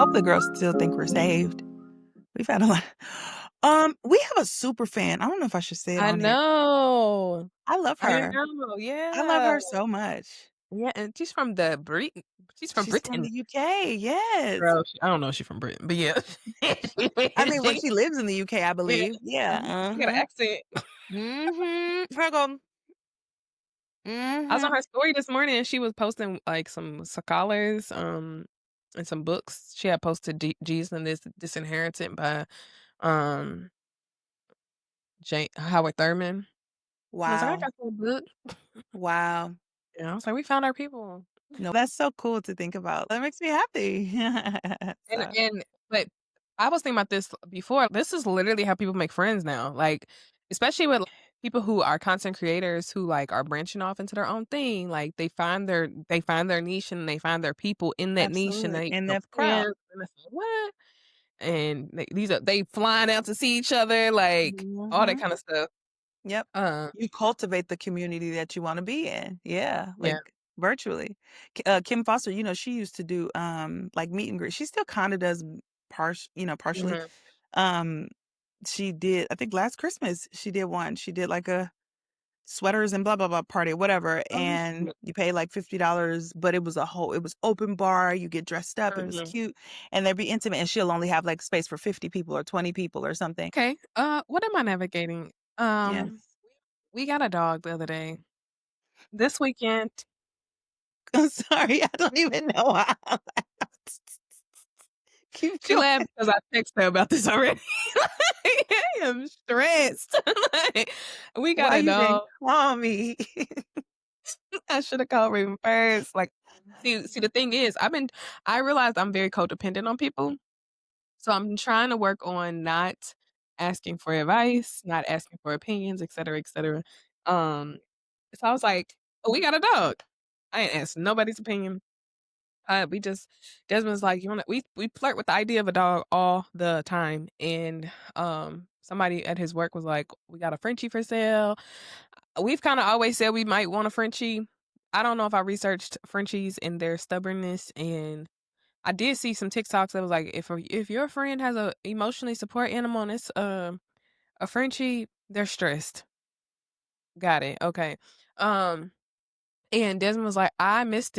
hope the girls still think we're saved. We've had a lot. We have a super fan. I don't know if I should say it I on here. know. I love I her. know, I love yeah. her so much. Yeah, and she's from She's from Britain. the UK, yes. Girl, I don't know if she's from Britain, but yeah. I mean, well, She she lives in the UK, I yeah, believe. Yeah, she got an uh-huh. accent. Virgo. I was on Mhm. her story this morning, and she was posting, like, some scholars, and some books. She had posted Jesus and this Disinherited by, um, J Howard Thurman. I was like, "I Wow. got that book." Wow. And I was like, "We found our people." No, that's so cool to think about. That makes me happy. So But I was thinking about this before. This is literally how people make friends now. Like, especially with people who are content creators who like are branching off into their own thing. Like they find their niche and they find their people in that niche and absolutely, they in become that crowd. friends. And it's like, what? And they flying out to see each other, like all that Mhm. kind of stuff. Yep. Uh, You cultivate the community that you wanna be in. Yeah, yeah. like, virtually. Kim Foster, she used to do, like, meet and greet. She still kinda does partially. Mhm. Um, she did I think last Christmas, she did one. She did, like, a sweaters and blah, blah, blah party, whatever, Oh, that's and cute. you pay, like, $50, but it was open bar, you get dressed up, it was Mhm. cute, and they'd be intimate, and she'll only have, like, space for 50 people or 20 people or something. Okay. What am I navigating? Yes. We got a dog the other day. This weekend. I'm sorry, I don't even know how. Keep She going. laughed because I texted her about this already. Like, I am stressed. Like, we got Why a you didn't dog. call me? I should have called Raven first. Like, see, the thing is, I realized I'm very codependent on people. So I'm trying to work on not asking for advice, not asking for opinions, et cetera, et cetera. Um, so I was like, "Oh, we got a dog." I ain't asked nobody's opinion. We just Desmond's like, "You wanna" we flirt with the idea of a dog all the time, and, somebody at his work was like, "We got a Frenchie for sale." We've kinda always said we might want a Frenchie. I don't know if I researched Frenchies and their stubbornness, and I did see some TikToks that was like, if your friend has a emotionally support animal and it's, a Frenchie, they're stressed. Got it, okay. Um And Desmond was like, I missed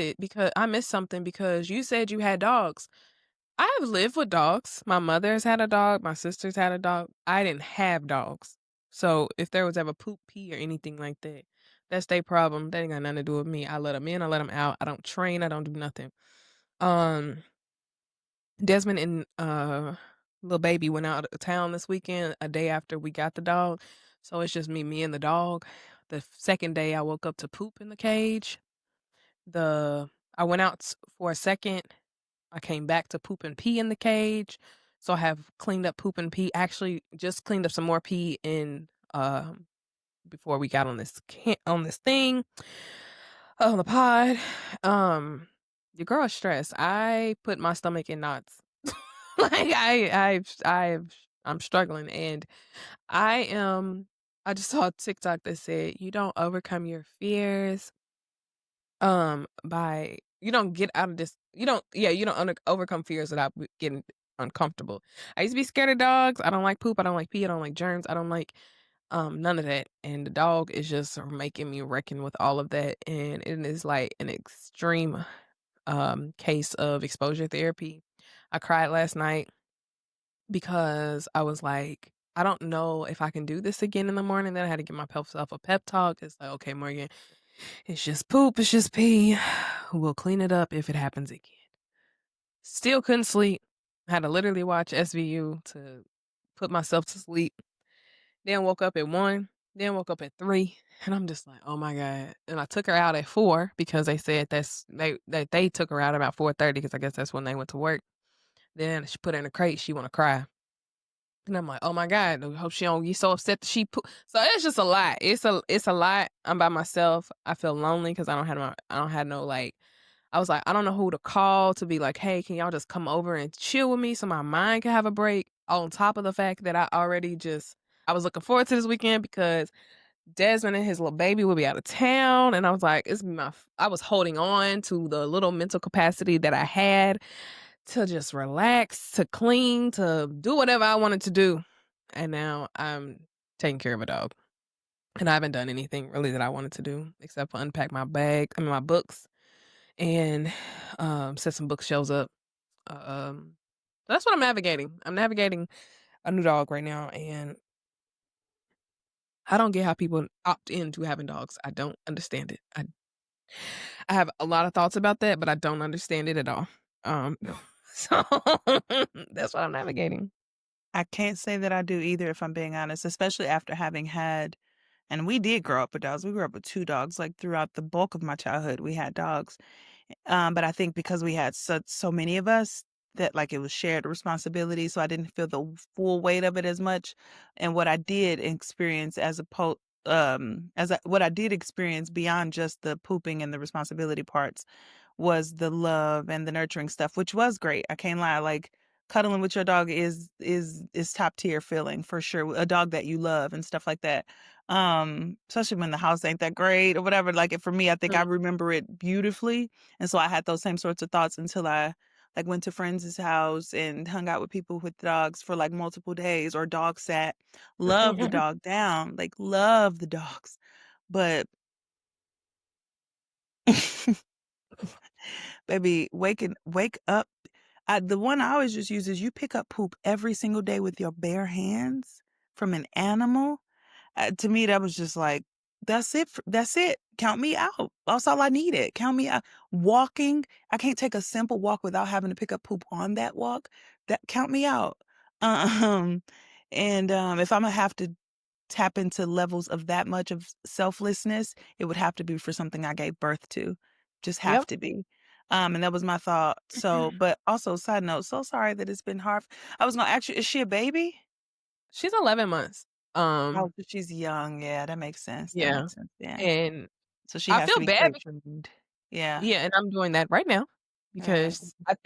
something because you said you had dogs." I've lived with dogs. My mother's had a dog, my sister's had a dog. I didn't have dogs. So if there was ever poop, pee, or anything like that, that's their problem. That ain't got nothing to do with me. I let them in, I let them out. I don't train, I don't do nothing. Um, Desmond and little baby went out of town this weekend, a day after we got the dog. So it's just me and the dog. The second day I woke up to poop in the cage. The I went out for a second. I came back to poop and pee in the cage. So I have cleaned up poop and pee. Actually, just cleaned up some more pee in before we got on this thing on the pod. Um, your girl is stressed. I put my stomach in knots. Like I'm struggling, and I am. I just saw a TikTok that said you don't overcome your fears by you don't get out of this you don't yeah, you don't overcome fears without getting uncomfortable. I used to be scared of dogs. I don't like poop, I don't like pee, I don't like germs, I don't like none of that. And the dog is just making me reckon with all of that. And it is like an extreme case of exposure therapy. I cried last night because I was like, I don't know if I can do this again in the morning. Then I had to give myself a pep talk. It's like, okay, Morgan, it's just poop, it's just pee. We'll clean it up if it happens again. Still couldn't sleep. Had to literally watch SVU to put myself to sleep. Then woke up at 1, then woke up at 3, and I'm just like, "Oh my god." And I took her out at 4 because they said they took her out about 4:30 because I guess that's when they went to work. Then she put her in a crate, she wanna cry. And I'm like, "Oh my god, I hope she don't get so upset that she poo." So it's just a lot. It's a lot. I'm by myself. I feel lonely because I don't have no, like I was like, I don't know who to call to be like, "Hey, can y'all just come over and chill with me so my mind can have a break?" On top of the fact that I was looking forward to this weekend because Desmond and his little baby will be out of town, and I was like, I was holding on to the little mental capacity that I had to just relax, to clean, to do whatever I wanted to do. And now I'm taking care of a dog. And I haven't done anything really that I wanted to do except for unpack my bag, I mean my books and set some bookshelves up. Um that's what I'm navigating. I'm navigating a new dog right now and I don't get how people opt into having dogs. I don't understand it. I have a lot of thoughts about that, but I don't understand it at all. So that's what I'm navigating. I can't say that I do either, if I'm being honest, especially after having had and we did grow up with dogs. We grew up with 2 dogs, like, throughout the bulk of my childhood, we had dogs. But I think because we had so many of us that, like, it was shared responsibility, so I didn't feel the full weight of it as much. And what I did experience what I did experience beyond just the pooping and the responsibility parts was the love and the nurturing stuff, which was great. I can't lie, like, cuddling with your dog is top tier feeling for sure. A dog that you love and stuff like that. Especially when the house ain't that great or whatever. Like, for me, I think I remember it beautifully, and so I had those same sorts of thoughts until I, like, went to friends' house and hung out with people with dogs for, like, multiple days or dog sat. Love the dog down, like, love the dogs. But baby, wake up. The one I always just use is you pick up poop every single day with your bare hands from an animal. To me, that was just like, that's it. Count me out. That's all I needed. Count me out. Walking, I can't take a simple walk without having to pick up poop on that walk. That count me out. Um, if Imma have to tap into levels of that much of selflessness, it would have to be for something I gave birth to. Just have Yep. to be. And that was my thought. So, but also side note, so sorry that it's been hard. I was gonna ask you, is she a baby? She's 11 months. Oh, Um, 'cause she's young. Yeah, that makes sense. That yeah, makes sense. Yeah. and So she I has to feel be bad crate trained. Yeah. yeah, and I'm doing that right now Alright. because I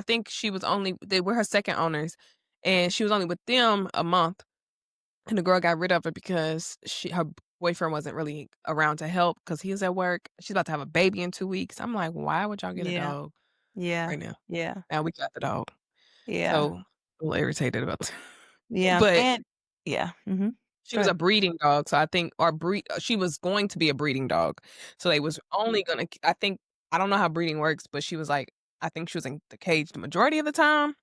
think she was only they were her second owners, and she was only with them a month, and the girl got rid of her because her boyfriend wasn't really around to help because he was at work. She's about to have a baby in 2 weeks. I'm like, "Why would y'all get a Yeah. dog Yeah. right now?" Yeah. Now we got the dog. Yeah. So, a little irritated about that. Yeah. But And yeah. Mhm. she Go was a ahead. breeding dog, so I think or she was going to be a breeding dog. So they was only gonna I think I don't know how breeding works, but she was like I think she was in the cage the majority of the time,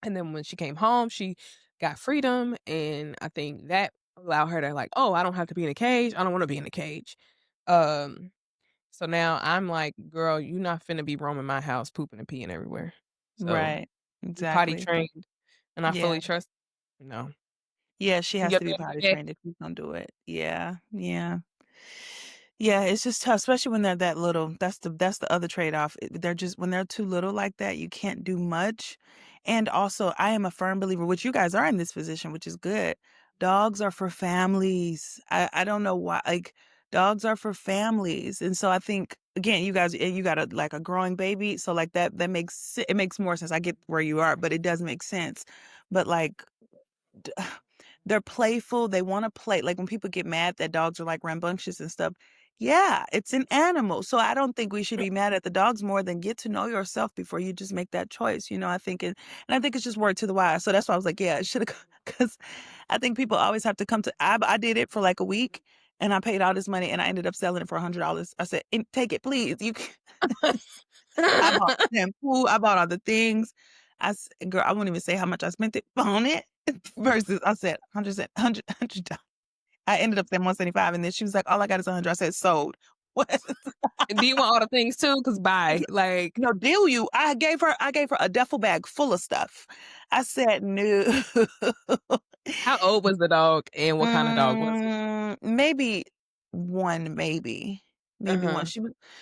and then when she came home, she got freedom, and I think that allowed her to like, "Oh, I don't have to be in a cage. I don't wanna be in a cage." Um, so now I'm like, "Girl, you not finna be roaming my house pooping and peeing everywhere." So, Right. you potty Exactly. trained, and I Yeah. fully trust no. Yeah, she You has have to to be go to potty your trained if she's gonna do it. Yeah. Yeah. Yeah, it's just tough, especially when they're that little. That's the other trade-off. They're just when they're too little like that, you can't do much. And also, I am a firm believer, which you guys are in this position, which is good. Dogs are for families. I don't know why, like, dogs are for families. And so I think again, you got a like a growing baby, so like that it makes more sense. I get where you are, but it does make sense. But like d they're playful, they wanna play like, when people get mad that dogs are, like, rambunctious and stuff, yeah, it's an animal, so I don't think we should be mad at the dogs more than get to know yourself before you just make that choice, I think I think it's just word to the wise, so that's why I was like, "Yeah, it shoulda" 'cause I think people always have to come to I did it for, like, a week, and I paid all this money, and I ended up selling it for $100. I said, "And take it, please, you can" I bought shampoo, I bought all the things. Girl, I won't even say how much I spent it on it versus I said 100 I ended up saying 175 and then she was like, "All I got is 100." I said, "Sold." What? Do you want all the things too? 'Cause bye. Like, No, deal you. I gave her a duffel bag full of stuff. I said, "No." how old was the dog and what kinda dog was it? Maybe 1, maybe 1. Uh-huh.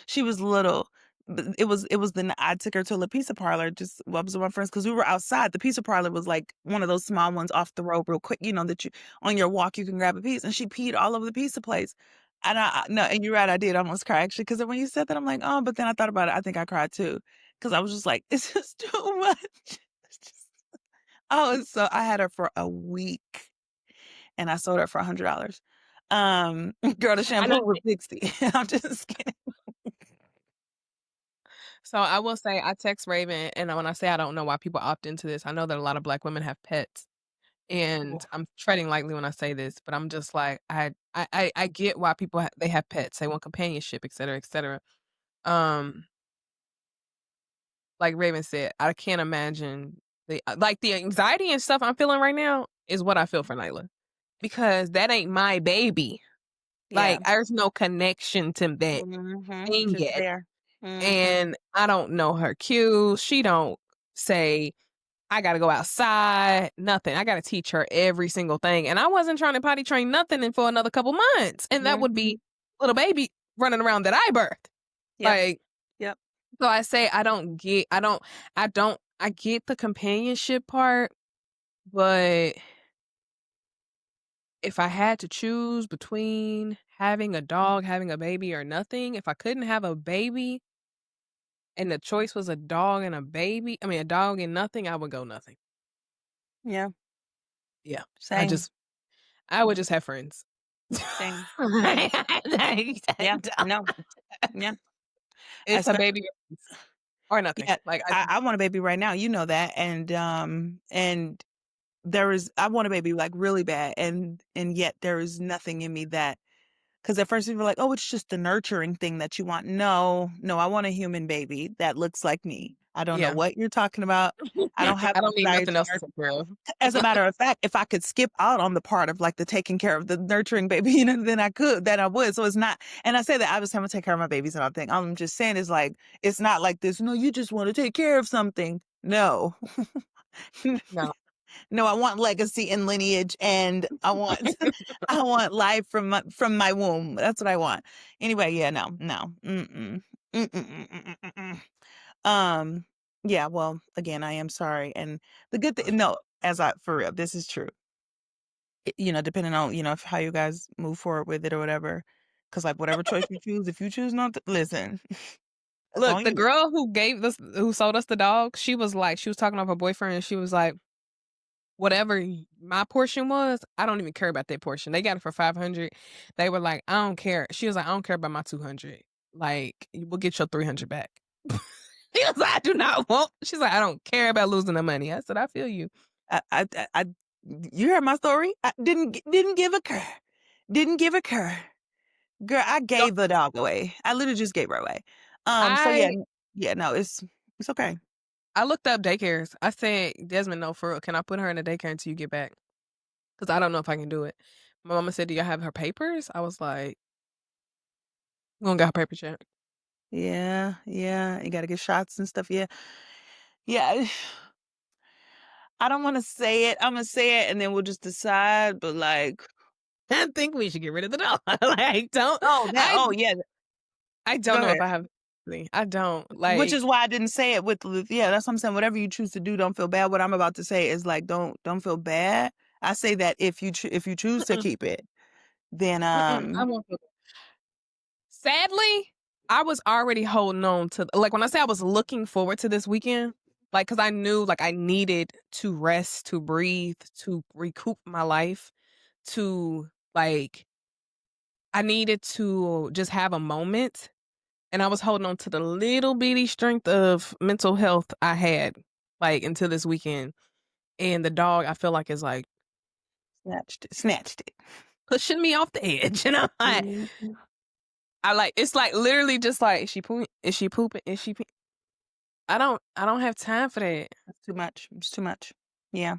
She was little, but it was the n I took her to La Pizza Parlor, just well, I was with my friends because we were outside. The pizza parlor was, like, one of those small ones off the road real quick, that you on your walk, you can grab a piece, and she peed all over the pizza place. And I no, and you're right, I did almost cry actually, because when you said that, I'm like, "Oh," but then I thought about it, I think I cried too, because I was just like, "It's just too much." It's just I had her for a week and I sold her for $100. Girl, the I know shampoo was 60. I'm just kidding. So I will say I text Raven, and when I say I don't know why people opt into this, I know that a lot of Black women have pets, and Ooh, I'm treading lightly when I say this, but I'm just like, I get why people they have pets, they want companionship, et cetera, et cetera. Um, like Raven said, I can't imagine the anxiety and stuff I'm feeling right now is what I feel for Nyla, because that ain't my baby. yeah. Like, there's no connection to that Mhm. thing Just yet, there. Mhm. and I don't know her cues. She don't say, "I gotta go outside," nothing. I gotta teach her every single thing, and I wasn't trying to potty train nothing in for another couple months, and that would Mhm. be little baby running around that I birthed. Yep. Like, Yep. so I say I get the companionship part, but if I had to choose between having a dog, having a baby, or nothing, if I couldn't have a baby and the choice was a dog and a baby, I mean, a dog and nothing, I would go nothing. Yeah. Yeah. I Same. just I would just have friends. Same. Same. I Yeah. don't. No. Yeah. It's a Especially baby or nothing. yeah. Like, I want a baby right now. You know that. And there is I want a baby like really bad, and yet there is nothing in me that. Because at first people were like, "Oh, it's just the nurturing thing that you want." No, no, I want a human baby that looks like me. I don't know yeah. what you're talking about. I don't have I the don't need desire nothing to else to nurture. take care of. As a matter of fact, if I could skip out on the part of like the taking care of the nurturing baby, then I could, then I would. So it's not, and I say that I was having to take care of my babies and all thing. I'm just saying is like, it's not like this. No, you just want to take care of something. No, No. no, I want legacy and lineage, and I want I want life from my womb. That's what I want. Anyway, yeah, no, no. Mm-mm. Mm-mm, mm-mm, mm-mm, mm-mm. Um, yeah, well, again, I am sorry. And the good thing, no, as I for real, this is true. Depending on, if how you guys move forward with it or whatever. Cause like whatever choice you choose, if you choose not to listen, that's Look, on the you. girl who sold us the dog, she was talking about her boyfriend, and she was like, "Whatever my portion was, I don't even care about that portion. They got it for 500." They were like, "I don't care." She was like, "I don't care about my 200. Like, we'll get your 300 back." He was like, "I do not want." She's like, "I don't care about losing the money." I said, "I feel you." I you heard my story. I didn't give a cur. Didn't give a cur. Girl, I No, gave the dog away. I literally just gave her away. So yeah, I yeah, no, it's okay. I looked up daycares. I said, "Desmond, no, for real. Can I put her in a daycare until you get back? Because I don't know if I can do it." My mama said, "Do y'all have her papers?" I was like, "We don't got her papers yet." Yeah, yeah, you gotta get shots and stuff. Yeah, yeah. I don't want to say it. I'm gonna say it, and then we'll just decide. But like, I think we should get rid of the dog. Like, don't oh, I yeah. I don't Go know if ahead. I have I don't, Which is like why I didn't say it yeah. That's what I'm saying. Whatever you choose to do, don't feel bad. What I'm about to say is like, don't feel bad. I say that if you choose to mm-mm, keep it, then mm-mm, I won't feel sadly, I was already holding on to like, when I say I was looking forward to this weekend, like, because I knew, like, I needed to rest, to breathe, to recoup my life, to, like I needed to just have a moment, and I was holding on to the little bitty strength of mental health I had, like, until this weekend, and the dog, I feel like, is, like, snatched it. pushing me off the edge, and I'm like Mhm. I like it's, like, literally just, like, "Is she pooping? Is she pooping? Is she pee" I don't have time for that. That's too much. It's too much. Yeah.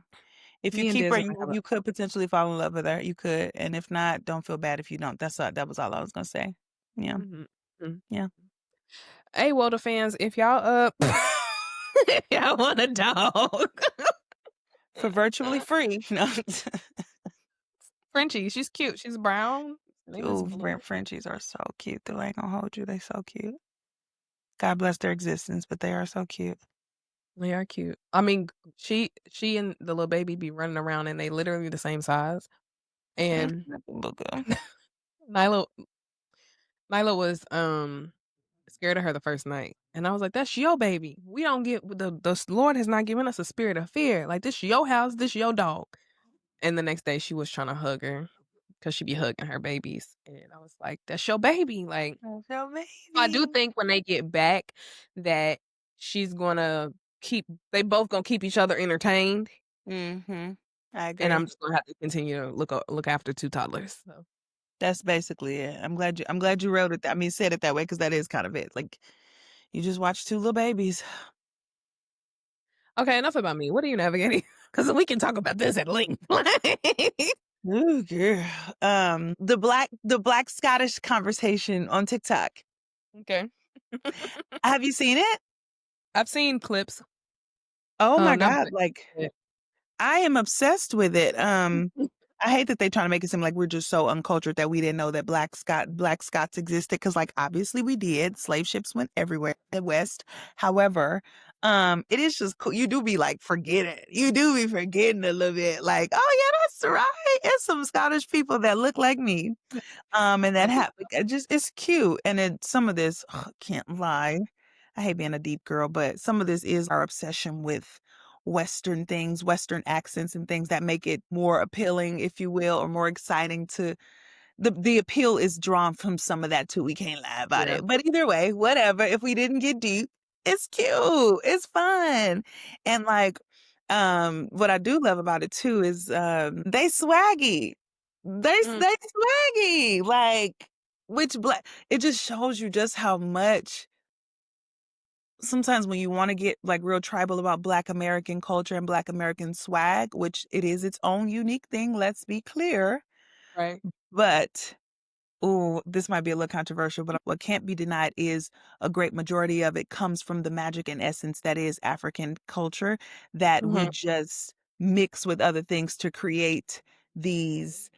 If you Me and keep her, Desmond you have a you could potentially fall in love with her. You could, and if not, don't feel bad if you don't. That was all I was gonna say. Yeah, mhm, mhm. yeah. Hey, WOTA fans, if y'all up if y'all want a dog. For virtually free. No. Frenchie, she's cute, she's brown, her name is Ooh, Blue. Frenchies are so cute. Though I ain't gonna hold you. They so cute. God bless their existence, but they are so cute. They are cute. I mean, she and the little baby be running around, and they literally the same size, Mm, and look good. Nyla Nyla was, scared of her the first night, and I was like, "That's your baby. We don't get the Lord has not given us a spirit of fear. Like, this your house, this your dog." And the next day, she was trying to hug her. because she be hugging her babies, and I was like, "That's your baby." Like, Oh, so I do baby. think when they get back that she's gonna they both gonna keep each other entertained, Mhm. I and I'm agree. just gonna have to continue to look after 2 toddlers, so. That's basically it. I'm glad you wrote it I mean, said it that way because that is kind of it. Like, you just watch 2 little babies. Okay, enough about me. What are you navigating? Because we can talk about this at length. Ooh, girl. The black Scottish conversation on TikTok. Okay. Have you seen it? I've seen clips, Oh my not god, much, like, but I am obsessed with it. I hate that they trying to make it seem like we're just so uncultured that we didn't know that black Scots existed because, like, obviously we did. Slave ships went everywhere in the West. However, it is just cool. You do be like forgetting. You do be forgetting a little bit. Like, oh yeah, that's right. It's some Scottish people that look like me. And that I think happened. It just it's cute. And then some of this, can't lie. I hate being a deep girl, but some of this is our obsession with Western things, Western accents and things that make it more appealing, if you will, or more exciting to the appeal is drawn from some of that too. We can't lie about yeah. it. But either way, whatever. If we didn't get deep, it's cute. It's fun. And like what I do love about it too is they swaggy. Mhm, They swaggy. Like which black it just shows you just how much sometimes when you want to get like real tribal about black American culture and black American swag, which it is its own unique thing, let's be clear. right. But ooh, this might be a little controversial, but what can't be denied is a great majority of it comes from the magic and essence that is African culture that we Mhm, just mix with other things to create these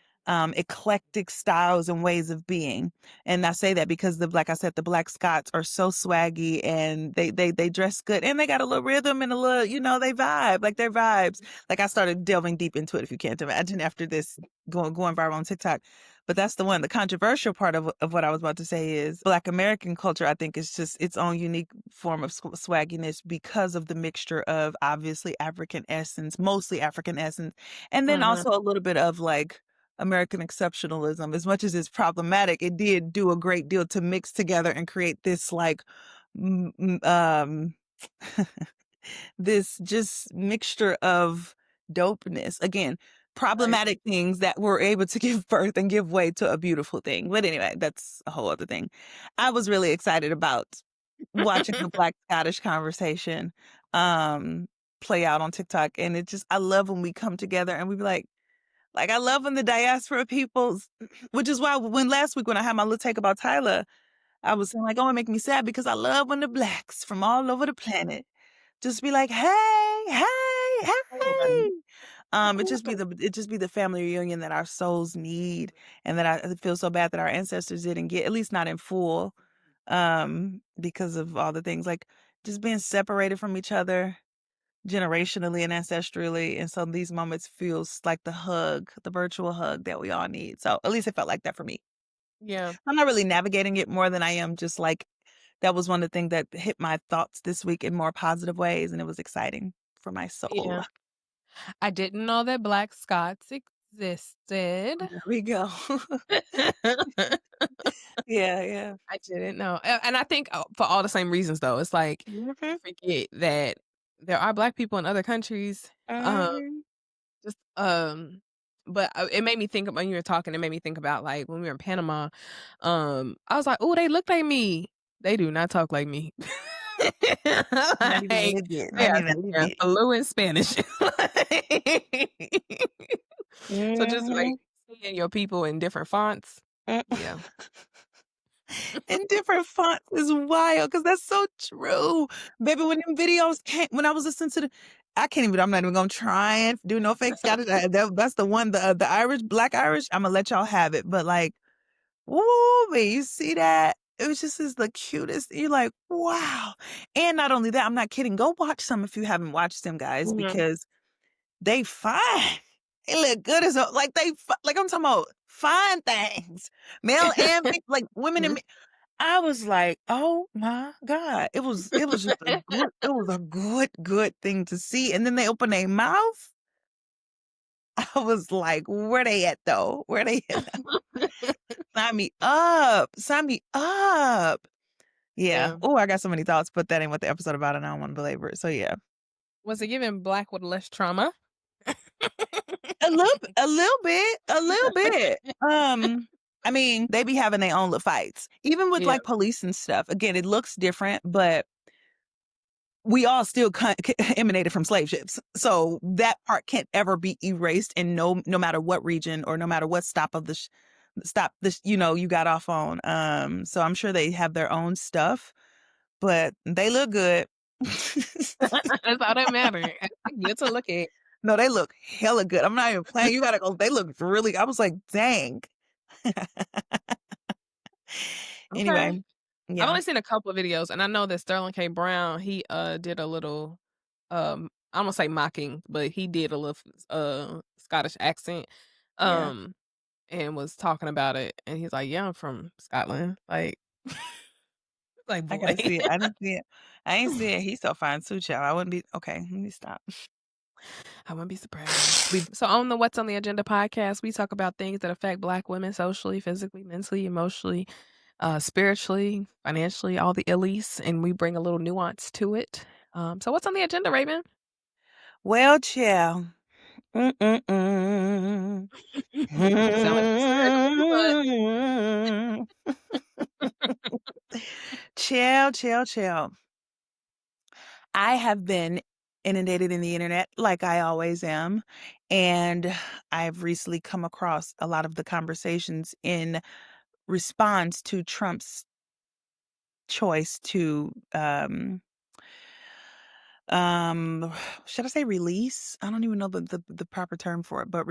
eclectic styles and ways of being. And I say that because like I said, the Black Scots are so swaggy and they dress good and they got a little rhythm and a little, they vibe, like their vibes. Like I started delving deep into it, if you can't imagine, after this going viral on TikTok. But that's the one. The controversial part of what I was about to say is Black American culture, I think, is just its own unique form of swagginess because of the mixture of obviously African essence, mostly African essence, and then mhm, also a little bit of like American exceptionalism. As much as it's problematic, it did do a great deal to mix together and create this like mm, mm, this just mixture of dopeness. Again, right. problematic things that were able to give birth and give way to a beautiful thing. But anyway, that's a whole other thing. I was really excited about watching the Black Scottish conversation um play out on TikTok. And it just I love when we come together and we be like I love when the diaspora peoples, which is why when last week when I had my little take about Tyler, I was saying like, oh, it make me sad because I love when the blacks from all over the planet just be like, "Hey, hey, hey." It just be the family reunion that our souls need and that I feel so bad that our ancestors didn't get, at least not in full, because of all the things, like, just being separated from each other generationally and ancestrally, and so these moments feels like the hug, the virtual hug that we all need, so at least it felt like that for me. Yeah, I'm not really navigating it more than I am just, like, that was one of the things that hit my thoughts this week in more positive ways, and it was exciting for my soul. yeah. I didn't know that Black Scots existed. There we go. Yeah, yeah. I didn't know, and I think, for all the same reasons, though. It's like, you Mhm, forget that there are Black people in other countries, mhm. just, but, it made me think when you were talking, it made me think about, like, when we were in Panama, I was like, "Oh, they look like me." They do not talk like me. Not even a Like, little bit, they not are even a little speaking bit. fluent Spanish. So just, like, Mhm. seeing your people in different fonts, Mm. yeah. And different fonts is wild because that's so true. Baby, when them videos came when I was listening to I'm not even gonna try and do no fake Scottish, that's the one, the Irish, Black Irish, Imma let y'all have it, but, like, ooh, man, you see that? It was just is the cutest. You're like, wow. And not only that, I'm not kidding. Go watch some if you haven't watched them, guys, Mhm, because they fine. They look good as like like I'm talking about fine things, male and like women and mhm. men. I was like, oh my god, it was just a good, it was a good, good thing to see. And then they open their mouth. I was like, "Where they at, though? Where they at? Sign me up. Sign me up." Yeah. Yeah. Oh, I got so many thoughts, but that ain't what the episode about, and I don't wanna belabor it. So, yeah. Was it giving black with less trauma? A little bit. I mean, they be having their own little fights. Even with, Yeah. like, police and stuff. Again, it looks different, but we all still emanated from slave ships. So that part can't ever be erased in no matter what region or no matter what stop this, you got off on. So I'm sure they have their own stuff, but they look good. That's all that matters. Good to look at. No, they look hella good. I'm not even playing. You gotta go. They look really. I was like, dang. Okay. Anyway, I've yeah, only seen a couple of videos, and I know that Sterling K. Brown, he, did a little, I don't wanna say mocking, but he did a little Scottish accent, yeah. um, and was talking about it, and he's like, "Yeah, I'm from Scotland." Like, I boy. gotta see it. I didn't see it. I ain't see it. He's so fine too, child. I wouldn't be okay. Let me stop. I wouldn't be surprised. So on the What's on the Agenda podcast, we talk about things that affect Black women socially, physically, mentally, emotionally, spiritually, financially, all the illies, and we bring a little nuance to it. So what's on the agenda, Raven? Well, child. Mm-mm-mm. Sound like you still ready to Chill, chill, chill. I have been inundated in the internet like I always am, and I've recently come across a lot of the conversations in response to Trump's choice to um should I say release? I don't even know the proper term for it, but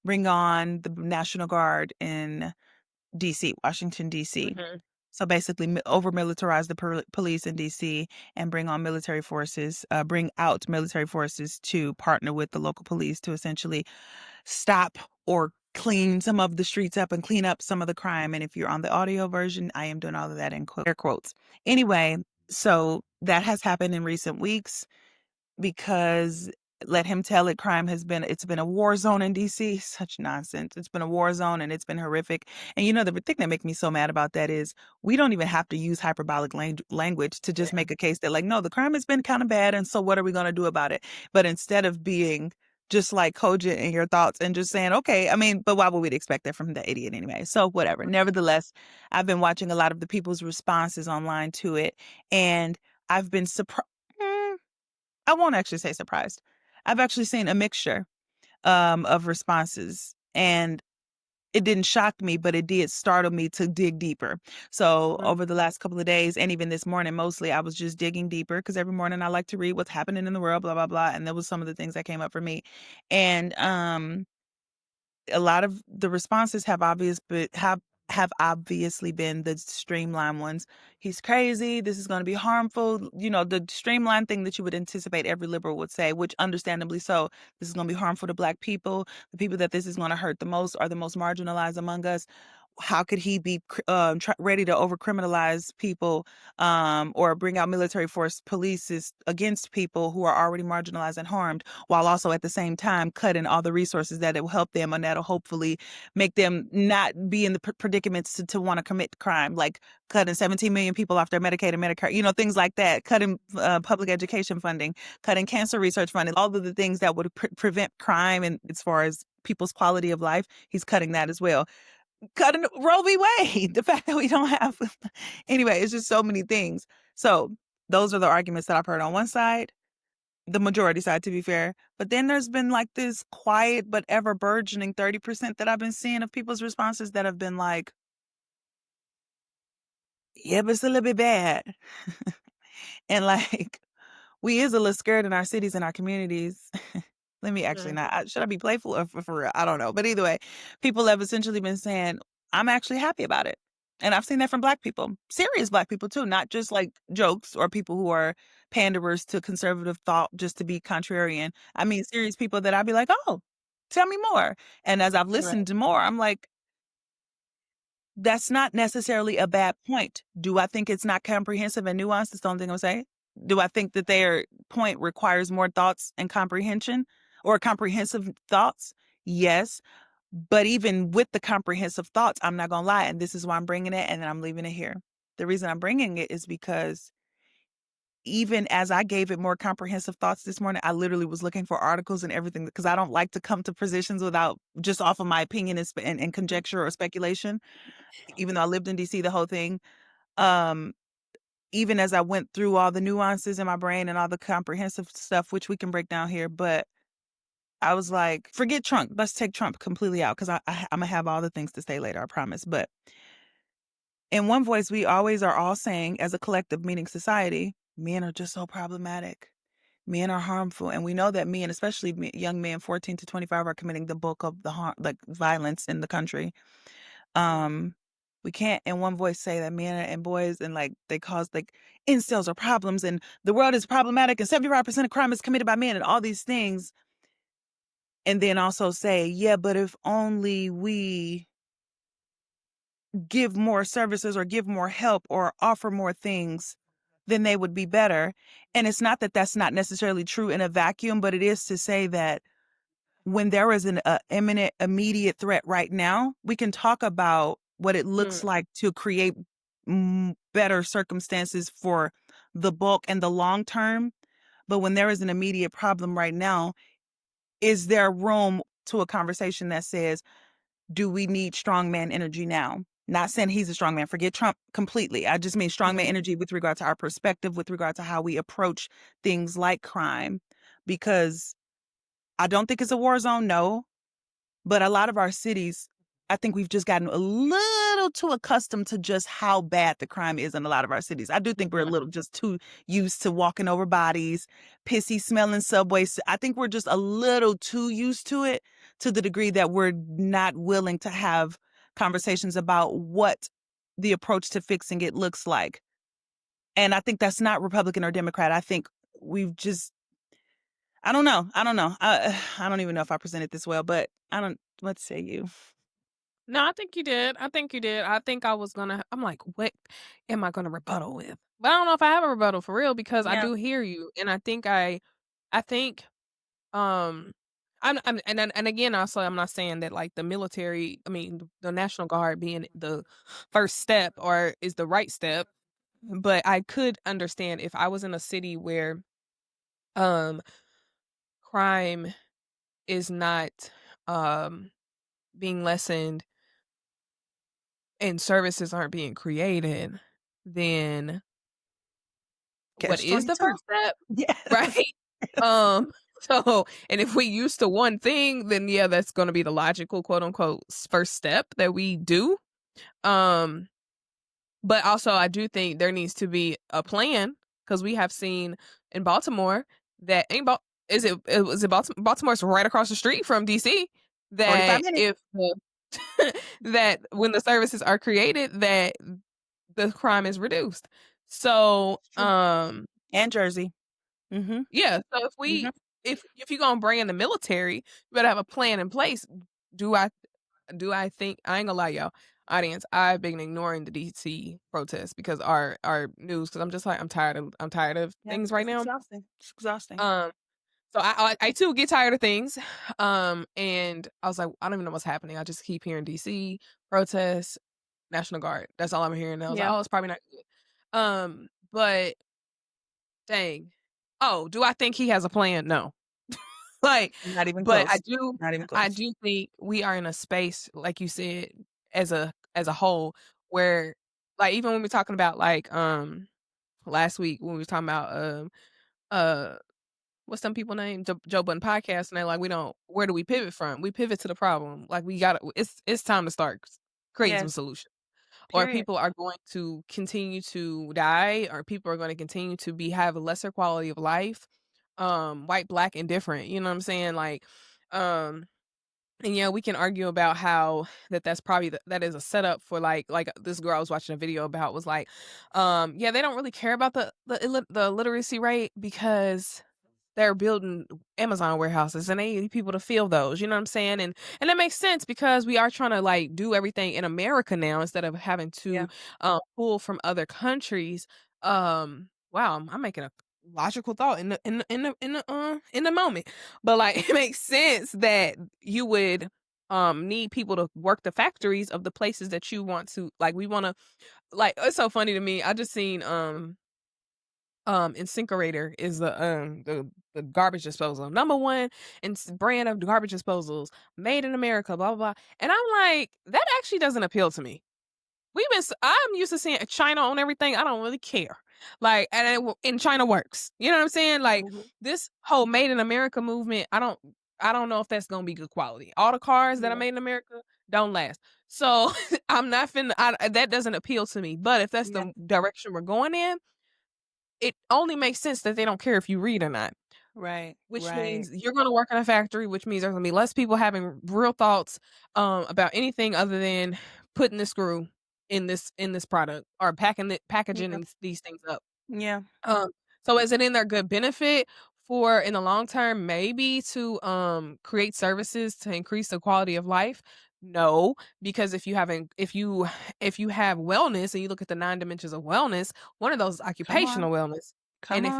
bring on the National Guard in DC, Washington, DC. Mhm, So basically, over militarize the police in DC and bring on military forces, bring out military forces to partner with the local police to essentially stop or clean some of the streets up and clean up some of the crime. And if you're on the audio version, I am doing all of that in air quotes. Anyway, so that has happened in recent weeks because let him tell it, it's been a war zone in DC. Such nonsense. It's been a war zone and it's been horrific. And the thing that makes me so mad about that is we don't even have to use hyperbolic language to just yeah, make a case that, like, no, the crime has been kind of bad, and so what are we going to do about it? But instead of being just like cogent in your thoughts and just saying, okay, I mean, but why would we expect that from the idiot anyway? So whatever. right, Nevertheless, I've been watching a lot of the people's responses online to it, and I've been surprised. I won't actually say surprised. I've actually seen a mixture, of responses, and it didn't shock me, but it did startle me to dig deeper. So mhm, over the last couple of days, and even this morning, mostly, I was just digging deeper because every morning I like to read what's happening in the world, blah blah blah, and there was some of the things that came up for me, and a lot of the responses have obviously been the streamlined ones. He's crazy. This is going to be harmful. The streamlined thing that you would anticipate every liberal would say, which understandably so. This is going to be harmful to Black people. The people that this is going to hurt the most are the most marginalized among us. How could he be ready to over-criminalize people, or bring out military force polices against people who are already marginalized and harmed, while also at the same time cutting all the resources that it will help them and that'll hopefully make them not be in the predicaments to want to commit crime, like cutting 17 million people off their Medicaid and Medicare, things like that, cutting public education funding, cutting cancer research funding, all of the things that would prevent crime and as far as people's quality of life, he's cutting that as well. Cutting Roe v. Wade, the fact that we don't have anyway, it's just so many things. So those are the arguments that I've heard on one side, the majority side, to be fair. But then there's been like this quiet but ever burgeoning 30% that I've been seeing of people's responses that have been like, yeah, but it's a little bit bad. And like, we is a little scared in our cities and our communities. Let me actually mhm, not. Should I be playful or for real? I don't know. But either way, people have essentially been saying, I'm actually happy about it. And I've seen that from Black people, serious Black people too, not just like jokes or people who are panderers to conservative thought just to be contrarian. I mean, serious people that I'd be like, oh, tell me more. And as I've right, listened to more, I'm like, that's not necessarily a bad point. Do I think it's not comprehensive and nuanced? That's the only thing I'm saying. Do I think that their point requires more thoughts and comprehension? or comprehensive thoughts? Yes. But even with the comprehensive thoughts, I'm not gonna lie, and this is why I'm bringing it, and then I'm leaving it here. The reason I'm bringing it is because even as I gave it more comprehensive thoughts this morning, I literally was looking for articles and everything because I don't like to come to positions without just off of my opinion and conjecture or speculation. Even though I lived in DC the whole thing, um, even as I went through all the nuances in my brain and all the comprehensive stuff, which we can break down here, but I was like, forget Trump. Let's take Trump completely out because I'm gonna have all the things to say later, I promise. But in one voice, we always are all saying, as a collective, meaning society, men are just so problematic. Men are harmful, and we know that men, especially young men, 14 to 25, are committing the bulk of the harm, like violence in the country. Um, we can't, in one voice, say that men and boys and like they cause like incels are problems, and the world is problematic, and 75% of crime is committed by men, and all these things, and then also say, yeah, but if only we give more services or give more help or offer more things, then they would be better. And it's not that that's not necessarily true in a vacuum, but it is to say that when there is an imminent, immediate threat right now, we can talk about what it Mm, looks like to create better circumstances for the bulk and the long term. But when there is an immediate problem right now, is there room to a conversation that says, do we need strongman energy now? Not saying he's a strongman. Forget Trump completely. I just mean strongman mhm, energy with regard to our perspective, with regard to how we approach things like crime. Because I don't think it's a war zone, no. But a lot of our cities, I think we've just gotten a little too accustomed to just how bad the crime is in a lot of our cities. I do think we're a mhm, little just too used to walking over bodies, pissy smelling subways. I think we're just a little too used to it to the degree that we're not willing to have conversations about what the approach to fixing it looks like. And I think that's not Republican or Democrat. I think we've just I don't know. I don't know. I don't even know if I presented this well, but I don't let's say you. No, I think you did. I think you did. I think I was gonna I'm like, "What am I gonna rebuttal with?" But I don't know if I have a rebuttal for real because I Yeah. do hear you, and I think, um, I'm and again, also, I'm not saying that, like, the military I mean, the National Guard being the first step or is the right step, but I could understand if I was in a city where, um, crime is not, um, being lessened and services aren't being created, then what Catch is the 22. first step? Yes. Right? So and if we used to one thing, then yeah, that's gonna be the logical quote unquote first step that we do. Um, but also I do think there needs to be a plan because we have seen in Baltimore that ain't Bal it was it Baltimore's right across the street from DC 45 that minutes. if the that when the services are created that the crime is reduced. So, It's true. And Jersey. Mhm. yeah, so Mhm. if you're gonna bring in the military, you better have a plan in place. Do I do I think I ain't gonna lie, y'all, audience, I've been ignoring the DC protests because our news because I'm just like, I'm tired of Yeah, things right it's now. exhausting. It's exhausting. Um, so I too get tired of things. And I was like, I don't even know what's happening. I just keep hearing DC protests, National Guard. That's all I'm hearing. And I was like, Yeah, oh, it's probably not good. But dang. Oh, do I think he has a plan? No. Like, not even but close. Not even I close. do think we are in a space, like you said, as a whole, where like even when we're talking about like last week when we were talking about uh what's some people name? Joe Budden podcast, and they're like, we don't where do we pivot from? We pivot to the problem. Like we gotta it's time to start creating some Yes. solutions. Or Period. people are going to continue to die, or people are gonna continue to be have a lesser quality of life, white, black, and different, you know what I'm saying? Like, um, and yeah, we can argue about how that's probably that is a setup for like this girl I was watching a video about was like, yeah, they don't really care about the literacy rate because they're building Amazon warehouses and they need people to fill those, you know what I'm saying? And that makes sense because we are trying to like do everything in America now instead of having to Yeah. pull from other countries. Wow, I'm making a logical thought in the moment. But, like, it makes sense that you would, need people to work the factories of the places that you want to like, we wanna like, it's so funny to me. I just seen, Incinerator is the garbage disposal. Number 1 brand of garbage disposals, made in America, blah, blah, blah, and I'm like, "That actually doesn't appeal to me." I'm used to seeing China on everything, I don't really care. Like, and China works. You know what I'm saying? Like, Mhm. this whole Made in America movement, I don't know if that's gonna be good quality. All the cars that are Yeah. made in America don't last. So, I'm not finna that doesn't appeal to me, but if that's Yeah. the direction we're going in, it only makes sense that they don't care if you read or not, Right. which Right. means you're gonna work in a factory, which means there's gonna be less people having real thoughts, about anything other than putting the screw in this product or packaging Yeah. these things up. Yeah. Um, so is it in their good benefit for in the long term, maybe to, create services to increase the quality of life? No, because if you have wellness and you look at the 9 dimensions of wellness, one of those is Come on. occupational wellness. And Come on.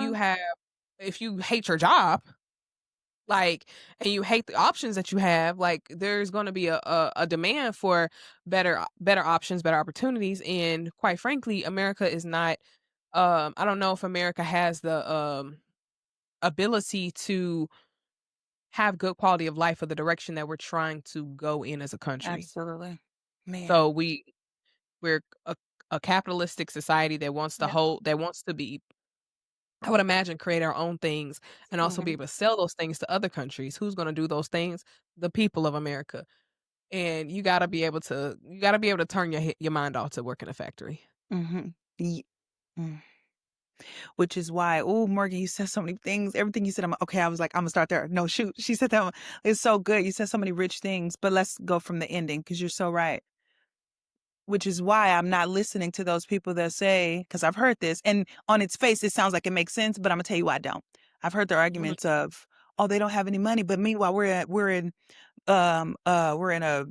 if you hate your job, like, and you hate the options that you have, like, there's gonna be a demand for better options, better opportunities, and quite frankly, America is not, I don't know if America has the, ability to have good quality of life for the direction that we're trying to go in as a country. Absolutely. Man. So we're a capitalistic society Yeah. that wants to be, I would imagine, create our own things and also be Mhm. able to sell those things to other countries. Who's gonna do those things? The people of America. And you gotta be able to turn your mind off to work in a factory. Mhm. Ye mm. Which is why, oh, Morgan, you said so many things. Everything you said, I'm okay. I was like, I'm gonna start there. No, shoot. She said that one. It's so good. You said so many rich things, but let's go from the ending because you're so right. Which is why I'm not listening to those people that say, because I've heard this, and on its face, it sounds like it makes sense, but I'm gonna tell you why I don't. I've heard their Mhm. arguments of, oh, they don't have any money, but meanwhile, we're in a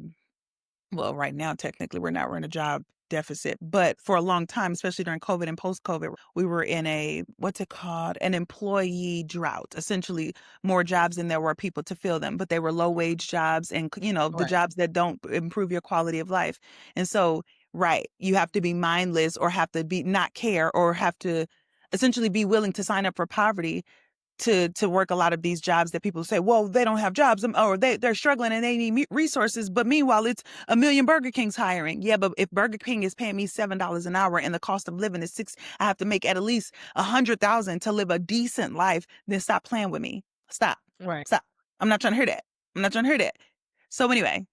well, right now, technically, we're not. We're in a job deficit. But for a long time, especially during COVID and post COVID, we were in a, what's it called? An employee drought. Essentially, more jobs than there were people to fill them, but they were low wage jobs and, the Right, jobs that don't improve your quality of life. And so, right, you have to be mindless or have to be not care or have to essentially be willing to sign up for poverty to work a lot of these jobs that people say, well, they don't have jobs, or they're struggling and they need resources. But meanwhile, it's a million Burger Kings hiring. Yeah, but if Burger King is paying me $7 an hour and the cost of living is six, I have to make at least 100,000 to live a decent life. Then stop playing with me. Stop, right. stop. I'm not trying to hear that. I'm not trying to hear that. So anyway,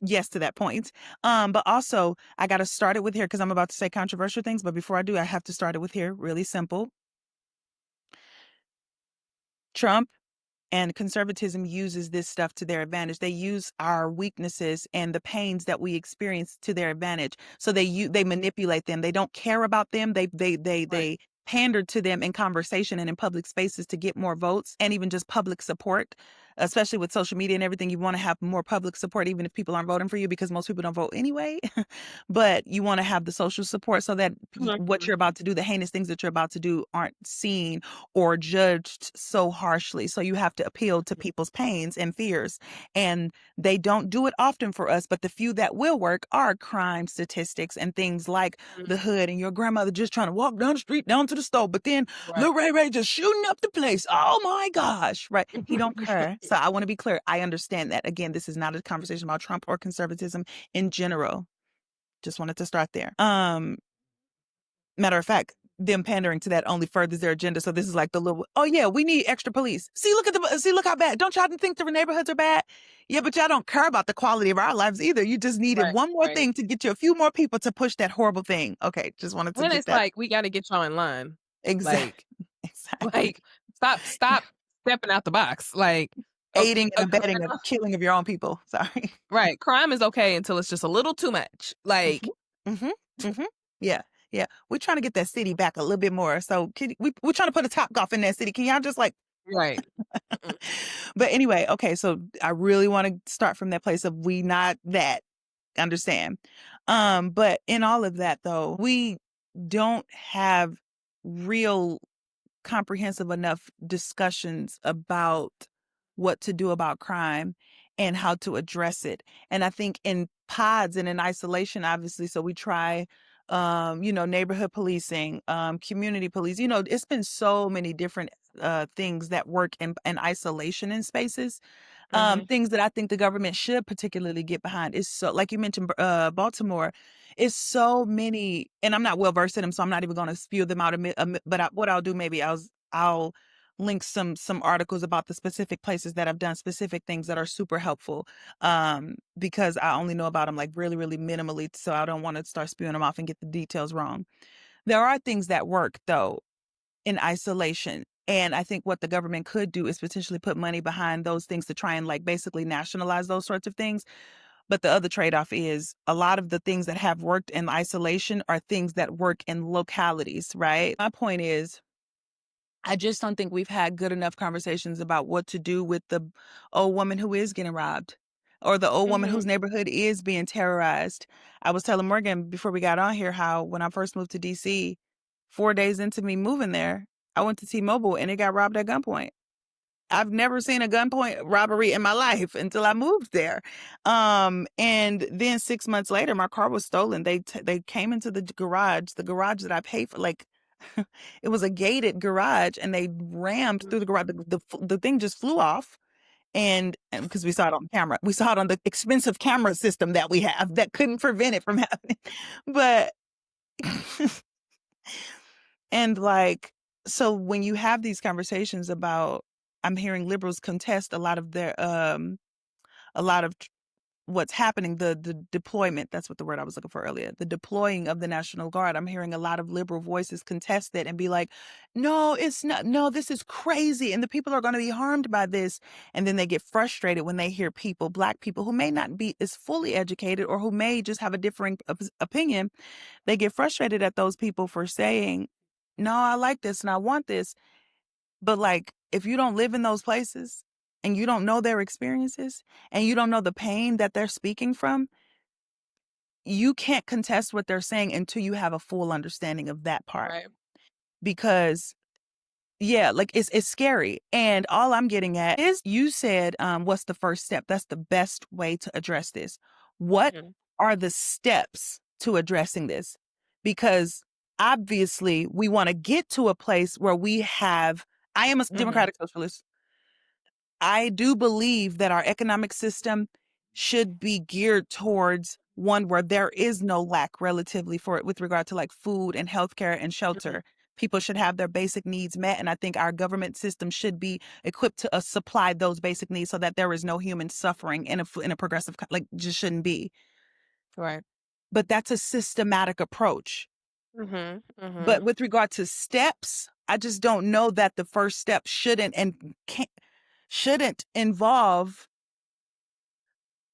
yes to that point. But also I got to start it with here because I'm about to say controversial things. But before I do, I have to start it with here. Really simple. Trump and conservatism uses this stuff to their advantage. They use our weaknesses and the pains that we experience to their advantage. So they manipulate them. They don't care about them. Right. They pander to them in conversation and in public spaces to get more votes and even just public support. Especially with social media and everything, you want to have more public support, even if people aren't voting for you, because most people don't vote anyway. But you want to have the social support so that what Mhm. you're about to do, the heinous things that you're about to do, aren't seen or judged so harshly. So you have to appeal to people's pains and fears. And they don't do it often for us, but the few that will work are crime statistics and things like the Mhm. hood and your grandmother just trying to walk down the street down to the store, but then Right. Lil Ray Ray just shooting up the place. Oh my gosh. Right. He don't care. So I want to be clear. I understand that. Again, this is not a conversation about Trump or conservatism in general. Just wanted to start there. Matter of fact, them pandering to that only furthers their agenda. So this is like the little, oh yeah, we need extra police. See, look how bad. Don't y'all think the neighborhoods are bad? Yeah, but y'all don't care about the quality of our lives either. You just needed Right, one more right. thing to get you a few more people to push that horrible thing. Okay, just wanted to And get it's that like, we gotta get y'all in line. exact, Like exactly. like, stop stepping out the box. Like, Aiding and a cr abetting a killing of your own people. Sorry. right, crime is okay until it's just a little too much. Mhm, Like, mhm, mhm. Yeah, yeah. We're trying to get that city back a little bit more. So we're trying to put a top golf in that city. Can y'all just like right. Mm-mm. but anyway, okay, so I really want to start from that place of we not that. Understand. But in all of that though, we don't have real comprehensive enough discussions about what to do about crime and how to address it. And I think in pods and in isolation, obviously, so we try, neighborhood policing, community police. It's been so many different things that work in isolation in spaces. Mhm. Things that I think the government should particularly get behind is, so like you mentioned, Baltimore, is so many, and I'm not well versed in them, so I'm not even going to spew them out. But what I'll do, maybe I'll link some articles about the specific places that have done specific things that are super helpful. Because I only know about them like really, really minimally, so I don't want to start spewing them off and get the details wrong. There are things that work though in isolation. And I think what the government could do is potentially put money behind those things to try and like basically nationalize those sorts of things. But the other trade-off is a lot of the things that have worked in isolation are things that work in localities, right? My point is, I just don't think we've had good enough conversations about what to do with the old woman who is getting robbed or the old woman Mhm. whose neighborhood is being terrorized. I was telling Morgan before we got on here how when I first moved to DC, 4 days into me moving there, I went to T-Mobile and it got robbed at gunpoint. I've never seen a gunpoint robbery in my life until I moved there. And then 6 months later, my car was stolen. They came into the garage that I paid for, like, it was a gated garage, and they rammed through the garage. The thing just flew off, and because we saw it on camera, we saw it on the expensive camera system that we have that couldn't prevent it from happening. But and like, so when you have these conversations about, I'm hearing liberals contest a lot of a lot of what's happening, the deployment, that's what the word I was looking for earlier, the deploying of the National Guard. I'm hearing a lot of liberal voices contest it and be like, no, it's not, no, this is crazy. And the people are going to be harmed by this. And then they get frustrated when they hear people, Black people who may not be as fully educated or who may just have a differing opinion. They get frustrated at those people for saying, no, I like this and I want this. But like, if you don't live in those places and you don't know their experiences and you don't know the pain that they're speaking from, you can't contest what they're saying until you have a full understanding of that part. Right. Because yeah, like it's scary. And all I'm getting at is, you said, what's the first step? That's the best way to address this. What Mhm. are the steps to addressing this? Because obviously we want to get to a place where we have, I am a Mhm. democratic socialist. I do believe that our economic system should be geared towards one where there is no lack relatively for it with regard to like food and healthcare and Mhm. shelter. People should have their basic needs met. And I think our government system should be equipped to supply those basic needs so that there is no human suffering in a progressive, like, just shouldn't be. Right. But that's a systematic approach. Mhm. But Mhm. with regard to steps, I just don't know that the first step shouldn't and can't, shouldn't involve,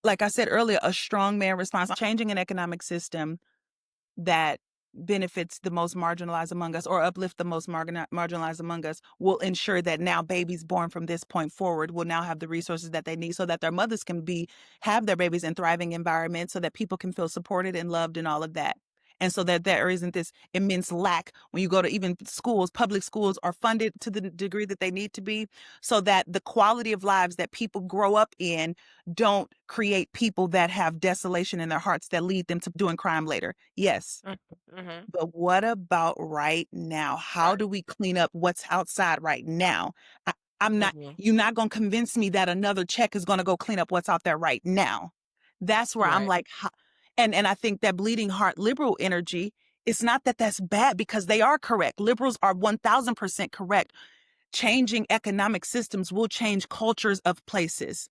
like I said earlier, a strongman response, changing an economic system that benefits the most marginalized among us or uplift the most marginalized among us will ensure that now babies born from this point forward will now have the resources that they need so that their mothers can have their babies in thriving environments so that people can feel supported and loved and all of that. And so that there isn't this immense lack when you go to even schools. Public schools are funded to the degree that they need to be so that the quality of lives that people grow up in don't create people that have desolation in their hearts that lead them to doing crime later. Yes. Mhm. Mhm. But what about right now? How Right. do we clean up what's outside right now? I, I'm not, Mhm. you're not going to convince me that another check is going to go clean up what's out there right now. That's where I'm Right. like, and I think that bleeding heart liberal energy, it's not that that's bad because they are correct. Liberals are 1000% correct. Changing economic systems will change cultures of places.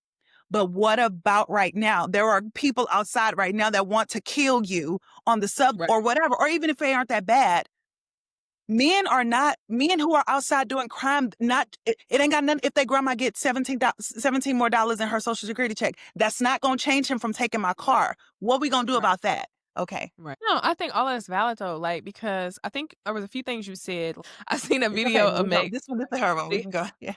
But what about right now? There are people outside right now that want to kill you on the sub Right. or whatever, or even if they aren't that bad. Men who are outside doing crime, not, it ain't got nothing. If they grandma gets 17 more dollars in her social security check, that's not going to change him from taking my car. What we going to do Right. about that? Okay. Right. No, I think all of that's valid though, like, because I think there was a few things you said. I seen a It's okay. video of We go. This one is the her one. We can go. Yeah.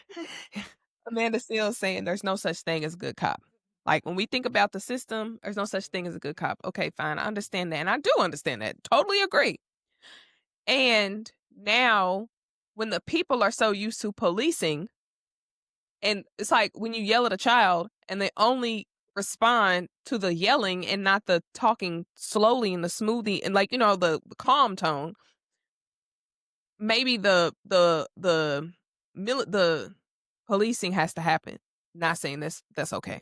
Amanda Seales saying there's no such thing as a good cop. Like, when we think about the system, there's no such thing as a good cop. Okay, fine. I understand that. And I do understand that. Totally agree. And now when the people are so used to policing, and it's like when you yell at a child and they only respond to the yelling and not the talking slowly and the smoothie and, like, the calm tone, maybe the policing has to happen. Not saying that's okay.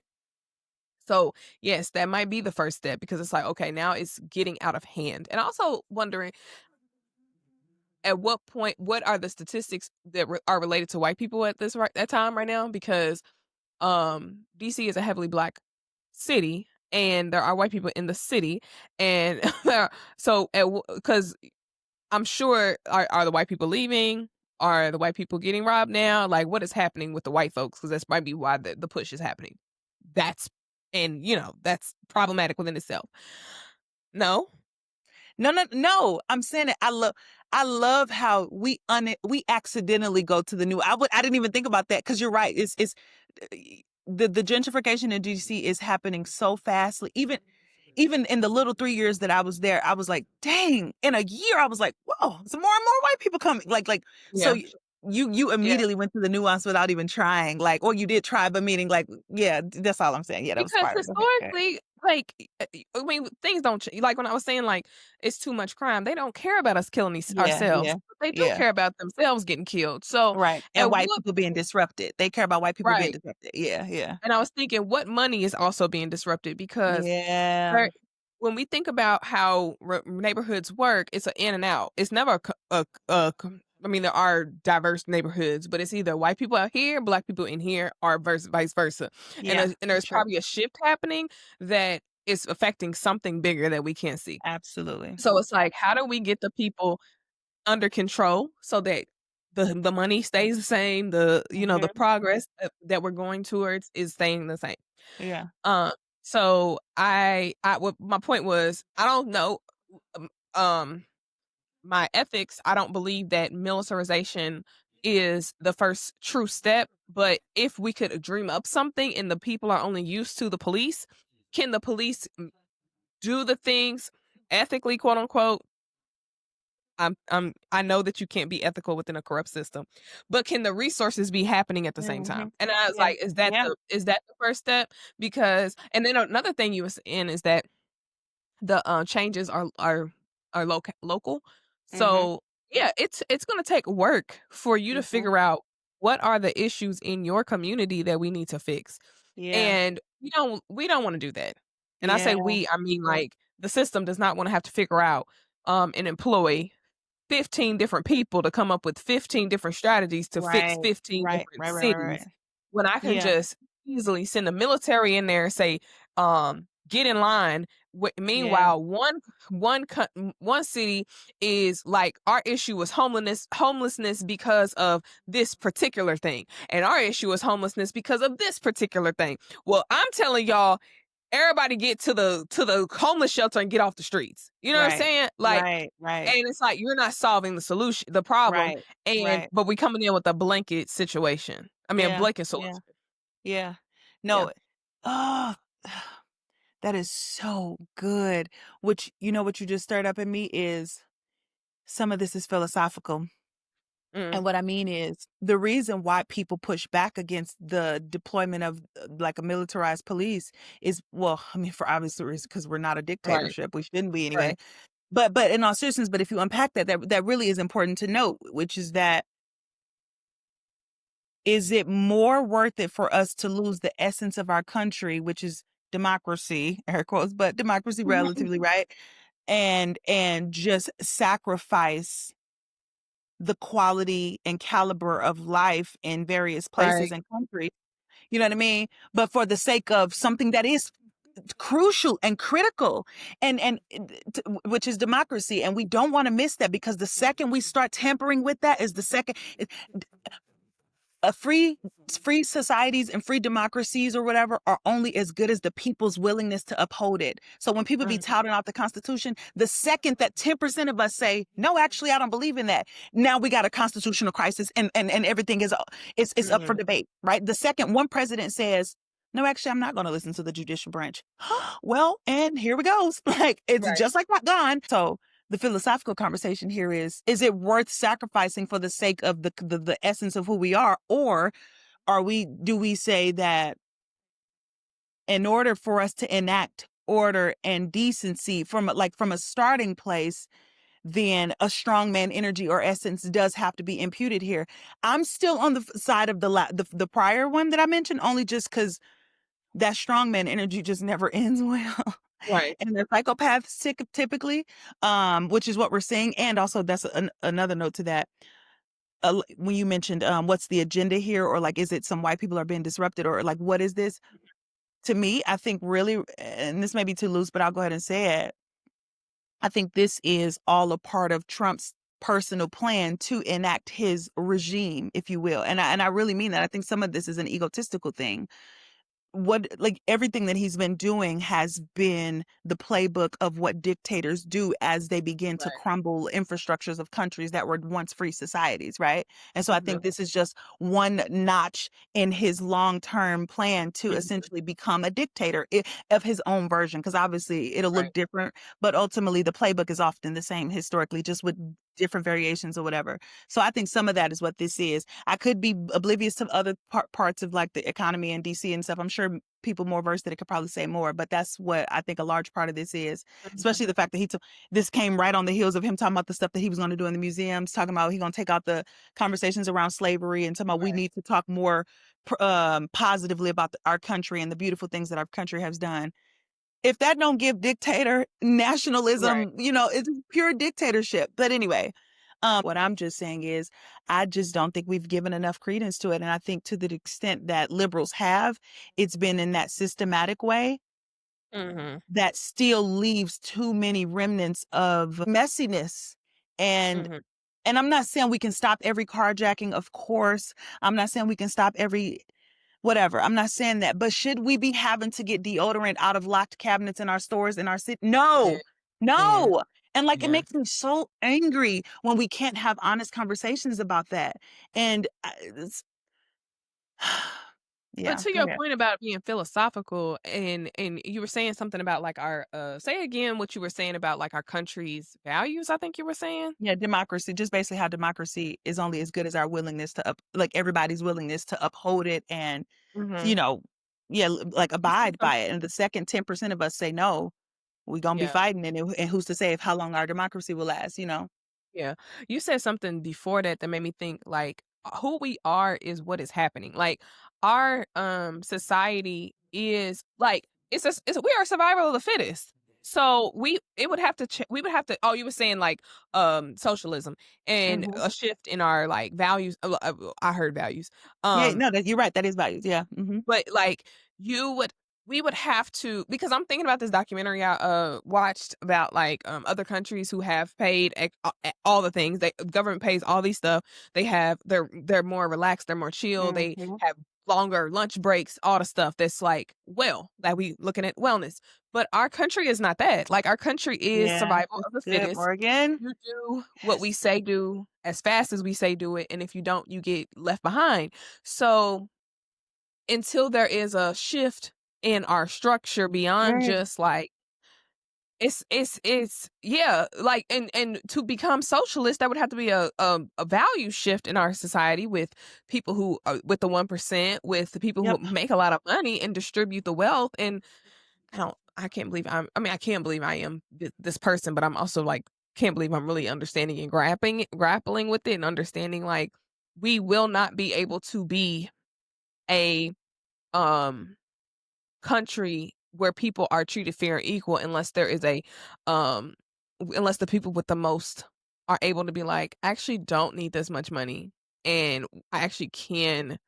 So, yes, that might be the first step because it's like, okay, now it's getting out of hand. And also wondering at what point, what are the statistics that are related to white people at this right that time right now? Because DC is a heavily black city, and there are white people in the city, and so because I'm sure are the white people leaving? Are the white people getting robbed now? Like, what is happening with the white folks? Because that's might be why the push is happening. That's and that's problematic within itself. No, No, no, no. I'm saying it. I love how we accidentally go to the new. I didn't even think about that because you're right. It's the gentrification in DC is happening so fastly. Even in the little 3 years that I was there, I was like, dang, in a year, I was like, whoa, some more and more white people coming. So yeah, you yeah. immediately went to the nuance without even trying. Like, or you did try, but meaning like, yeah, that's all I'm saying. Yeah, that was Because smart. Go ahead. historically, like, I mean, things don't like, when I was saying, like, it's too much crime, they don't care about us killing Yeah, ourselves, yeah, but they do yeah. care about themselves getting killed. So, Right, and at white what people being disrupted. They care about white people being right, disrupted. Yeah, yeah. and I was thinking what money is also being disrupted because Yeah. there when we think about how neighborhoods work, it's an in and out. It's never I mean, there are diverse neighborhoods, but it's either white people out here, black people in here, or vice versa. And Yeah, for there's sure. probably a shift happening that is affecting something bigger that we can't see. Absolutely. So it's like, how do we get the people under control so that the money stays the same, the Mhm. progress that we're going towards is staying the same. Yeah. Um, so I what my point was, I don't know, um, um, my ethics, I don't believe that militarization is the first true step, but if we could dream up something and the people are only used to the police, can the police do the things ethically, quote unquote? I know that you can't be ethical within a corrupt system, but can the resources be happening at the same time? Mhm. And I was Yeah. like, Yeah. is that the first step? Because and then another thing you was in is that the changes are local. Mhm. So yeah, it's gonna take work for you to Mhm. figure out what are the issues in your community that we need to fix. Yeah. And we don't want to do that. And I say Yeah. we, I mean, like, the system does not want to have to figure out and employ 15 different people to come up with 15 different strategies to fix Right. 15 Right. different Right, right, right, cities right. when I can Yeah. just easily send the military in there and say, get in line. Yeah. Meanwhile, one city is like, our issue is homelessness because of this particular thing, and our issue is homelessness because of this particular thing. Well, I'm telling y'all, everybody get to the homeless shelter and get off the streets. You know what I'm Right. saying? Like, Right. Right. and it's like you're not solving the problem, Right. and Right. but we coming in with a blanket situation. I mean, a Yeah. blanket Yeah. solution. Yeah. Yeah. No. Oh, that is so good. Which what you just stirred up in me is some of this is philosophical. Mm, And what I mean is the reason why people push back against the deployment of like a militarized police is, well, I mean, for obvious reasons, because we're not a right. dictatorship. We shouldn't be anyway. Right. But in all seriousness, but if you unpack that really is important to note, which is that is it more worth it for us to lose the essence of our country, which is democracy, air quotes, but democracy relatively, right? And just sacrifice the quality and caliber of life in various places Right. and countries. You know what I mean? But for the sake of something that is crucial and critical which is democracy, and we don't want to miss that, because the second we start tampering with that is the second a free societies and free democracies or whatever are only as good as the people's willingness to uphold it. So when people be Mm, touting off the Constitution, the second that 10% of us say, no, actually, I don't believe in that, now we got a constitutional crisis, and everything is up for mhm. debate, right? The second one president says, no, actually, I'm not going to listen to the judicial branch. Well, and here we go. Like, it's Right. just like that gone. So the philosophical conversation here is it worth sacrificing for the sake of the essence of who we are, or do we say that in order for us to enact order and decency from a starting place, then a strongman energy or essence does have to be imputed here. I'm still on the side of the prior one that I mentioned, only just because that strongman energy just never ends well. Right. And the psychopaths typically, which is what we're seeing. And also, that's another note to that. When you mentioned, what's the agenda here, or like, is it some white people are being disrupted, or like, what is this? To me, I think really, and this may be too loose, but I'll go ahead and say it. I think this is all a part of Trump's personal plan to enact his regime, if you will. And I really mean that. I think some of this is an egotistical thing. What like everything that he's been doing has been the playbook of what dictators do as they begin to Right. crumble infrastructures of countries that were once free societies, right? And so I Mhm. think this is just one notch in his long-term plan to Mhm. essentially become a dictator of his own version, because obviously it'll look Right. different, but ultimately the playbook is often the same historically, just with different variations or whatever. So I think some of that is what this is. I could be oblivious to other parts of like the economy in DC and stuff. I'm sure people more versed that it could probably say more, but that's what I think a large part of this is, Mhm. especially the fact that this came right on the heels of him talking about the stuff that he was going to do in the museums, talking about he going to take out the conversations around slavery and talking about we Right. need to talk more positively about our country and the beautiful things that our country has done. If that don't give dictator Right. nationalism, it's pure dictatorship. But anyway, what I'm just saying is I just don't think we've given enough credence to it. And I think to the extent that liberals have, it's been in that systematic way Mhm. that still leaves too many remnants of messiness. And Mhm. and I'm not saying we can stop every carjacking, of course. I'm not saying we can stop every whatever. I'm not saying that. But should we be having to get deodorant out of locked cabinets in our stores in our city? Man, No. man, No. And like it man. makes me so angry when we can't have honest conversations about that. And it's But yeah, to go your ahead. point about being philosophical and you were saying something about like our say again what you were saying about like our country's values, I think you were saying? Yeah, democracy, just basically how democracy is only as good as our willingness to like everybody's willingness to uphold it and, you Mhm. know, yeah, like You said abide by something. it. And the second 10% of us say no, we gonna be Yeah. fighting, and who's to say if how long our democracy will last? Yeah. You said something before that that made me think like who we are is what is happening. Like our society is like we are survival of the fittest. So we would have to oh you were saying like socialism and Mhm. a shift in our like values I heard values. Yeah, Um no, that you're right, that is values, yeah, mhm. but, like, you would we would have to because I'm thinking about this documentary I, watched about, like, other countries who have paid all the things. They government pays all these stuff. They're more relaxed, they're more chill, they Mhm. have longer lunch breaks, all the stuff that's, like, that we looking at wellness. But our country is not that. Like, our country is Yeah, survival that's of the good, fittest. Morgan. You do what we Yes. say do as fast as we say do it, and if you don't, you get left behind. So until there is a shift in our structure beyond Right. just like it's yeah, like and to become socialist, that would have to be a value shift in our society with people who with the 1%, with the people who Yep. make a lot of money and distribute the wealth. And I can't believe I can't believe I am this person, but I'm also like can't believe I'm really understanding and grappling with it and understanding like we will not be able to be a um country where people are treated fair and equal unless there is um unless the people with the most are able to be like, I actually don't need this much money and I actually can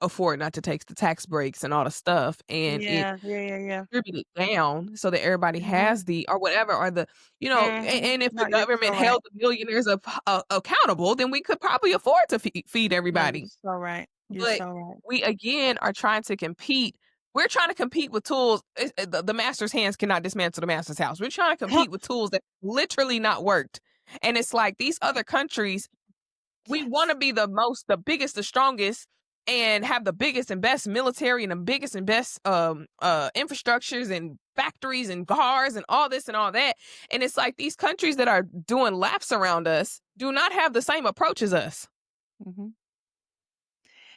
afford not to take the tax breaks and all the stuff and it Yeah, yeah, yeah, yeah. distributed down so that everybody Mhm. has the or whatever or the Mhm. and if the No, you're so government right. held the billionaires accountable, then we could probably afford to feed No, you're everybody. so right. You're But so right. we again are trying to compete. We're trying to compete with tools. The master's hands cannot dismantle the master's house. We're trying to compete with tools that literally not worked. And it's like these other countries, we want Yes. to be the biggest, the strongest. and have the biggest and best military and the biggest and best infrastructures and factories and cars and all this and all that. And it's like these countries that are doing laps around us do not have the same approach as us. Mhm.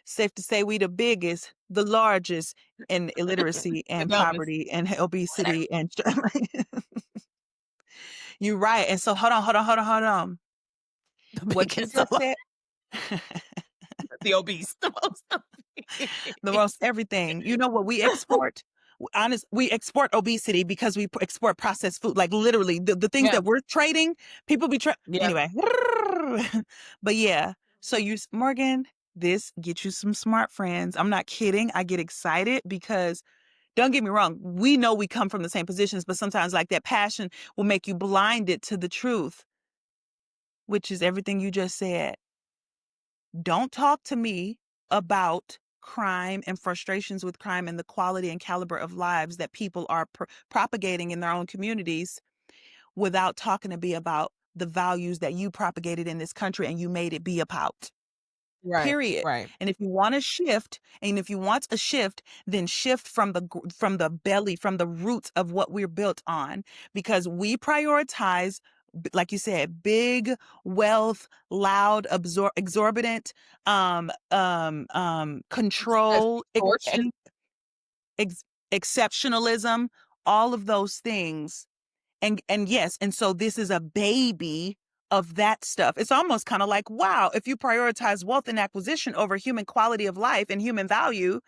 Safe to say we the biggest, the largest in illiteracy The and dumbest, poverty and whatever. obesity and you're right. And so hold on. The What you biggest, the, just said the obese, the most. the most everything. You know what we export? Honest, we export obesity because we export processed food. Like literally, the things Yeah, that we're trading, people be yeah, anyway. But yeah, so Morgan, this get you some smart friends. I'm not kidding. I get excited because don't get me wrong, we know we come from the same positions, but sometimes like that passion will make you blinded to the truth, which is everything you just said. Don't talk to me about crime and frustrations with crime and the quality and caliber of lives that people are propagating in their own communities without talking to me about the values that you propagated in this country and you made it be about. right, Period. right, And if you want to shift, and if you want a shift, then shift from from the belly, from the roots of what we're built on, because we prioritize, like you said, big wealth, loud, exorbitant, control, extortion. ex- exceptionalism, all of those things. And yes, and so this is a baby of that stuff. It's almost kind of like, wow, if you prioritize wealth and acquisition over human quality of life and human value,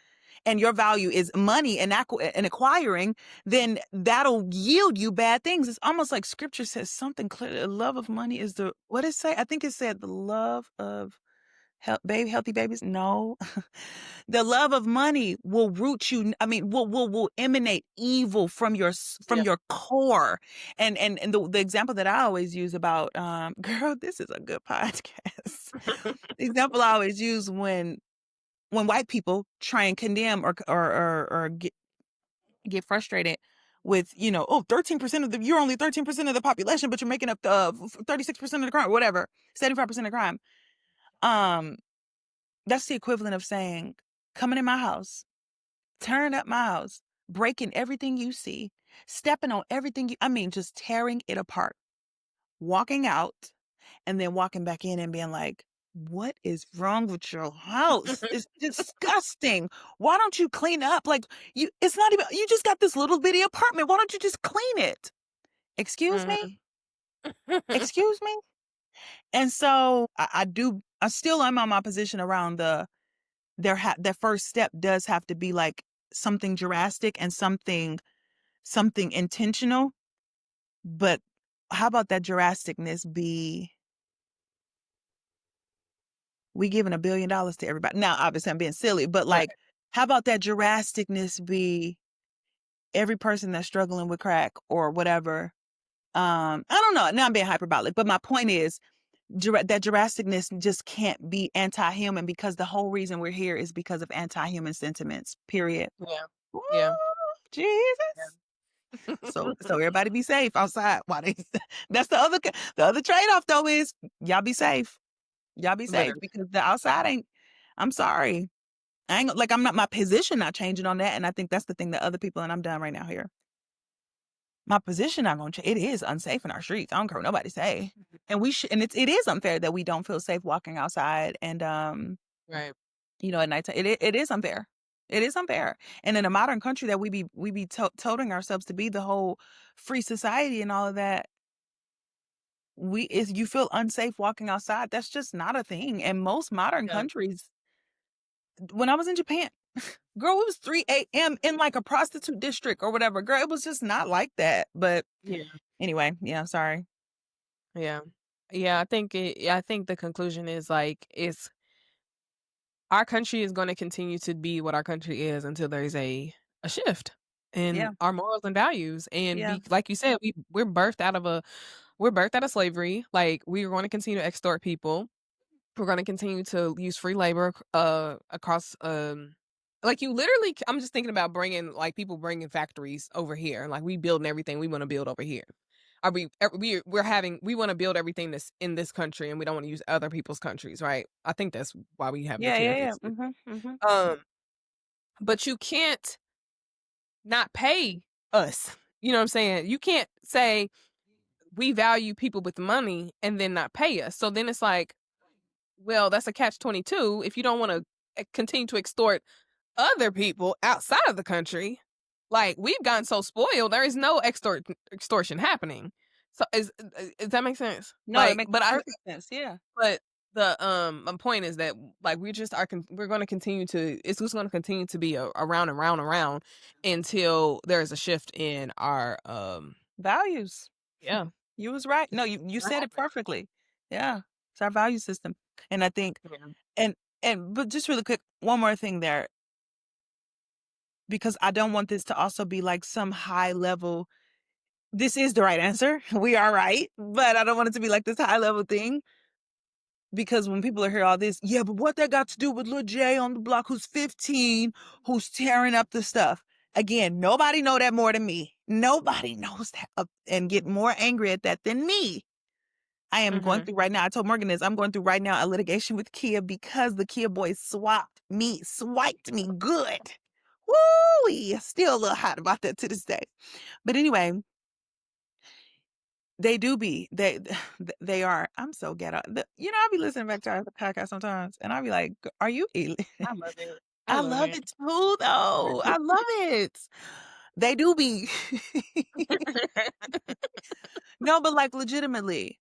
and your value is money and, and acquiring, then that'll yield you bad things. It's almost like scripture says something clear. The love of money is what did it say? I think it said the love of healthy babies. No, the love of money will root you. I mean, will emanate evil from Yeah. your core. And the example that I always use about girl, this is a good podcast. The example I always use when white people try and condemn or get frustrated with, oh, 13% of you're only 13% of the population, but you're making up the 36% of the crime, whatever, 75% of crime. Um, that's the equivalent of saying, coming in my house, tearing up my house, breaking everything you see, stepping on everything I mean, just tearing it apart, walking out, and then walking back in and being like, what is wrong with your house? It's disgusting. Why don't you clean up? Like it's not even, you just got this little bitty apartment. Why don't you just clean it? Excuse me? Mhm. Excuse me? And so I still am on my position around their first step does have to be like something drastic and something intentional. But how about that drasticness be we giving $1 billion to everybody? Now, obviously I'm being silly, but Right. like, how about that drasticness be every person that's struggling with crack or whatever? I don't know. Now I'm being hyperbolic, but my point is that drasticness just can't be anti-human because the whole reason we're here is because of anti-human sentiments, period. Yeah. Ooh, Yeah. Jesus. So everybody be safe outside. Why they that's the other trade-off though is y'all be safe. Y'all be safe Literally. because the outside ain't I'm sorry. I ain't like I'm not my position not changing on that. And I think that's the thing that other people and I'm done right now here. My position not gonna change. It is unsafe in our streets. I don't care what nobody say. And we should and it is unfair that we don't feel safe walking outside and Right. at nighttime. It is unfair. It is unfair. And in a modern country that we be toting ourselves to be the whole free society and all of that, we if you feel unsafe walking outside, that's just not a thing. And most modern Yeah. countries, when I was in Japan, girl, it was 3 a.m. in like a prostitute district or whatever. Girl, it was just not like that. But Yeah. anyway, yeah, sorry. Yeah. Yeah, I think the conclusion is like it's our country is going to continue to be what our country is until there's a shift in Yeah, our morals and values. And yeah. be like you said, we're birthed out of slavery. Like we're going to continue to extort people. We're going to continue to use free labor across like you literally I'm just thinking about bringing like people bringing factories over here. Like we building everything we want to build over here. we want to build everything that's in this country and we don't want to use other people's countries, right? I think that's why we have the Yeah, yeah, tariff yeah. issue. Mhm, mhm. Um, but you can't not pay us. You know what I'm saying? You can't say we value people with money and then not pay us. So then it's like, well, that's a catch 22. If you don't want to continue to extort other people outside of the country, like we've gotten so spoiled, there is no extortion happening. So does that make sense? No, that Like, makes perfect sense, yeah. but my point is that like we just are we're going to continue to it's just going to continue to be around and round and round until there is a shift in our Values. yeah. You was right. No, you What said it happened? perfectly. Yeah. It's our value system. And I think Yeah. and but just really quick, one more thing there, because I don't want this to also be like some high level, this is the right answer. We are right. But I don't want it to be like this high level thing. Because when people are hear all this, yeah, but what that got to do with Lil J on the block who's 15, who's tearing up the stuff? Again, nobody know that more than me. Nobody knows that and get more angry at that than me. I am going Mhm. through right now. I told Morgan this. I'm going through right now a litigation with Kia because the Kia boys swiped me good. Woo! Still a little hot about that to this day. But anyway, they do be. They are. I'm so ghetto. I'll be listening back to our podcast sometimes, and I'll be like, "Are you?" I love it. I I love love it. it too, though. I love it. They do be. No, but like legitimately,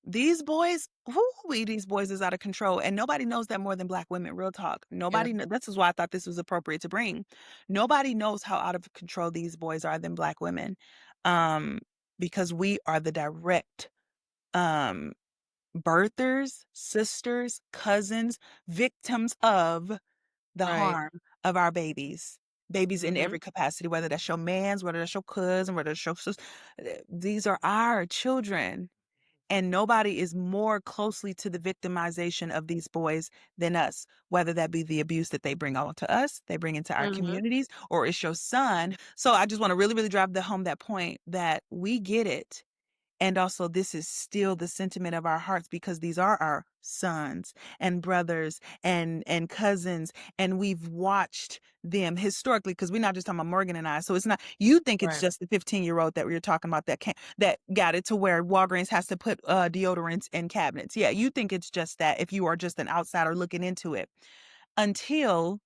these boys is out of control, and nobody knows that more than Black women. Real talk. Yeah. This is why I thought this was appropriate to bring. Nobody knows how out of control these boys are than Black women, um, because we are the direct um birthers, sisters, cousins, victims of the Right. harm of our babies. Babies in Mhm. every capacity, whether that's your man's, whether that's your cousin, whether that's your sis. These are our children. And nobody is more closely to the victimization of these boys than us, whether that be the abuse that they bring on to us, they bring into our Mhm. communities, or it's your son. So I just want to really, really drive home that point that we get it. And also, this is still the sentiment of our hearts because these are our sons and brothers and cousins, and we've watched them historically. Because we're not just talking about Morgan and I. So it's not. You think it's Right. just the 15-year-old that we were talking about that got it to where Walgreens has to put deodorants in cabinets. Yeah, you think it's just that if you are just an outsider looking into it until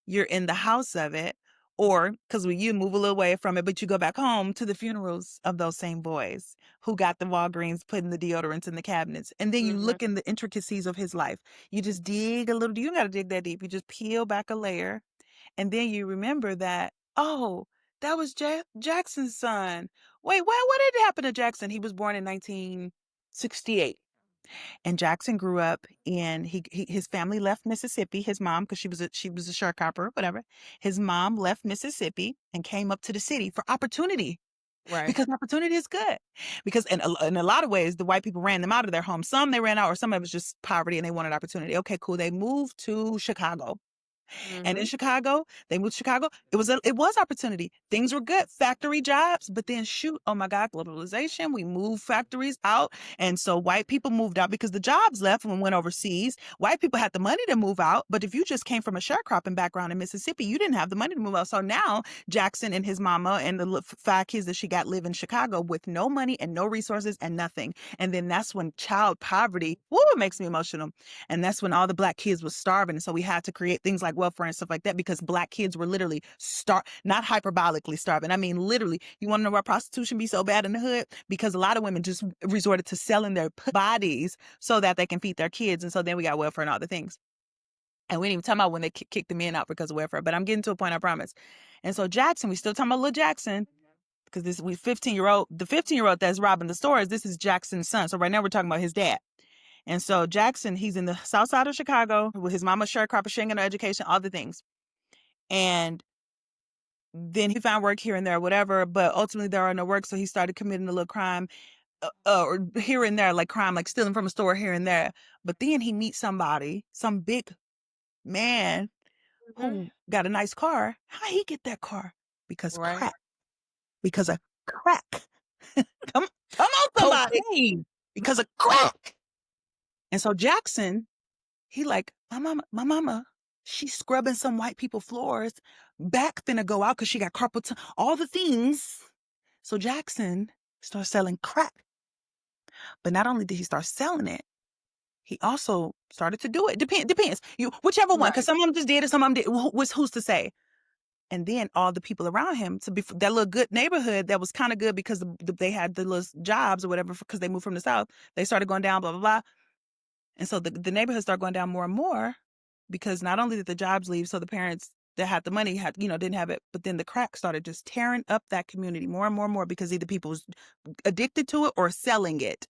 you're in the house of it, or because you move a little away from it, but you go back home to the funerals of those same boys who got the Walgreens putting the deodorants in the cabinets. And then you Mhm. look in the intricacies of his life. You just dig a little, you don't got to dig that deep. You just peel back a layer. And then you remember that, oh, that was Jackson's son. Wait, what did happen to Jackson? He was born in 1968. And Jackson grew up in his family left Mississippi. His mom, because she was a sharecropper, whatever. His mom left Mississippi and came up to the city for opportunity Right. because opportunity is good. Because in a lot of ways, the white people ran them out of their home. Some they ran out, or some of it was just poverty and they wanted opportunity. Okay, cool. They moved to Chicago. And in Mhm. Chicago, they moved to Chicago. It was opportunity. Things were good, factory jobs. But then, shoot, oh my God, globalization. We moved factories out, and so white people moved out because the jobs left and went overseas. White people had the money to move out, but if you just came from a sharecropping background in Mississippi, you didn't have the money to move out. So now Jackson and his mama and the five kids that she got live in Chicago with no money and no resources and nothing. And then that's when child poverty, woo, it makes me emotional. And that's when all the Black kids was starving. And so we had to create things like welfare and stuff like that because Black kids were literally not hyperbolically starving. I mean, literally, you want to know why prostitution be so bad in the hood? Because a lot of women just resorted to selling their bodies so that they can feed their kids. And so then we got welfare and all the things. And we didn't even talk about when they kicked the men out because of welfare. But I'm getting to a point, I promise. And so Jackson, we still talking about little Jackson because we 15-year-old, the 15-year-old that's robbing the stores, this is Jackson's son. So right now we're talking about his dad. And so Jackson, he's in the south side of Chicago with his mama sharecropper, she ain't got no education, all the things. And then he found work here and there, whatever, but ultimately there are no work. So he started committing a little crime or here and there, like crime, like stealing from a store here and there. But then he meets somebody, some big man Mhm. who got a nice car. How he get that car? Because Right. crack, because of crack. Come come on, somebody, Cocaine. because of crack. And so Jackson, he like, my mama, she's scrubbing some white people floors, back finna go out because she got carpal all the things. So Jackson starts selling crack. But not only did he start selling it, he also started to do it. Depends. You whichever one, because Right. some of them just did it, some of them did. Who's to say? And then all the people around him to be that little good neighborhood that was kind of good because they had the little jobs or whatever because they moved from the south. They started going down, blah blah blah. And so the neighborhood started going down more and more because not only did the jobs leave, so the parents that had the money had didn't have it, but then the crack started just tearing up that community more and more and more because either people was addicted to it or selling it.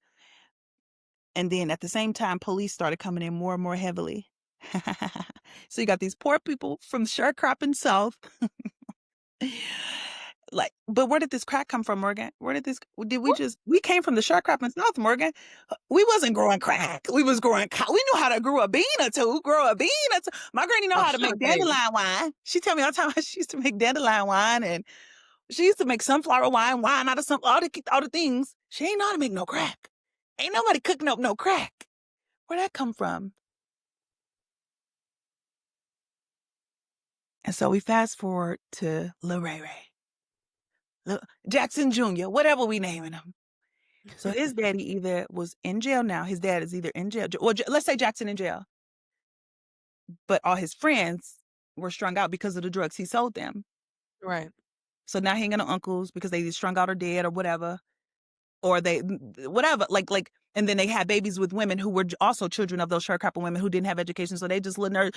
And then at the same time, police started coming in more and more heavily. So you got these poor people from the sharecropping South. Like, but where did this crack come from, Morgan? Where did this? Did we came from the sharecropping South, Morgan? We wasn't growing crack. We was growing. We knew how to grow a bean or two. Grow a bean or two. My granny know Oh, how to sugar make baby. dandelion wine. She tell me all the time how she used to make dandelion wine, and she used to make sunflower wine out of all the things. She ain't know how to make no crack. Ain't nobody cooking up no crack. Where'd that come from? And so we fast forward to Lil Ray Ray, Jackson Jr., whatever we naming him. So his daddy either was in jail now. His dad is either in jail, or let's say Jackson in jail, but all his friends were strung out because of the drugs he sold them. Right. So now he ain't got no uncles because they either strung out or dead or whatever. Or they whatever and then they had babies with women who were also children of those sharecropper women who didn't have education, so they just little nerd,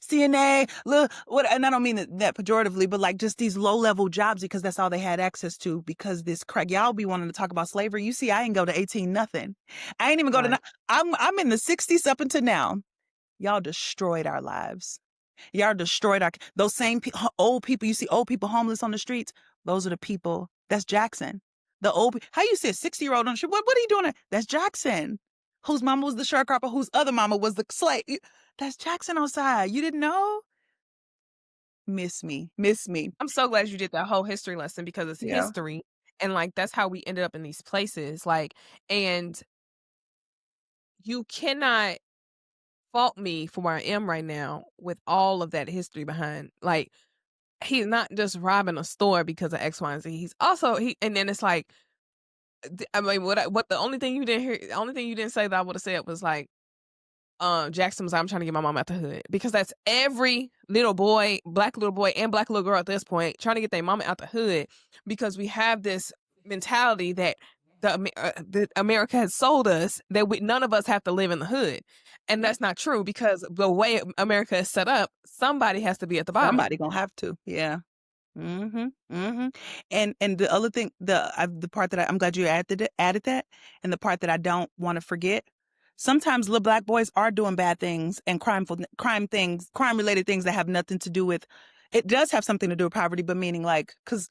CNA, what, and I don't mean that pejoratively, but like just these low level jobs because that's all they had access to because this crack. Y'all be wanting to talk about slavery. You see, I ain't go to 18 nothing. I ain't even go to. Right. I'm in the 60s up until now. Y'all destroyed our lives. Y'all destroyed those same old people. You see old people homeless on the streets. Those are the people. That's Jackson. The old. How you see a 60-year-old on the street? What are you doing? That's Jackson. Whose mama was the sharecropper? Whose other mama was the slave? That's Jackson outside. You didn't know? Miss me. Miss me. I'm so glad you did that whole history lesson because it's Yeah. history and, like, that's how we ended up in these places, like, and you cannot fault me for where I am right now with all of that history behind, like, he's not just robbing a store because of X, Y, and Z. He's also and then it's like, I mean, what the only thing you didn't hear, the only thing you didn't say that I would have said was like, Jackson was, I'm trying to get my mom out the hood because that's every little boy, black little boy and black little girl at this point trying to get their mama out the hood because we have this mentality that that America has sold us that none of us have to live in the hood, and Yep. that's not true because the way America is set up, somebody has to be at the bottom. Somebody gonna have to. Yeah. Mhm, mhm. And the other thing, the part that I'm glad you added that, and the part that I don't wanna forget, sometimes little black boys are doing bad things and crime-related things that have nothing to do with it does have something to do with poverty, but meaning like, because 'cause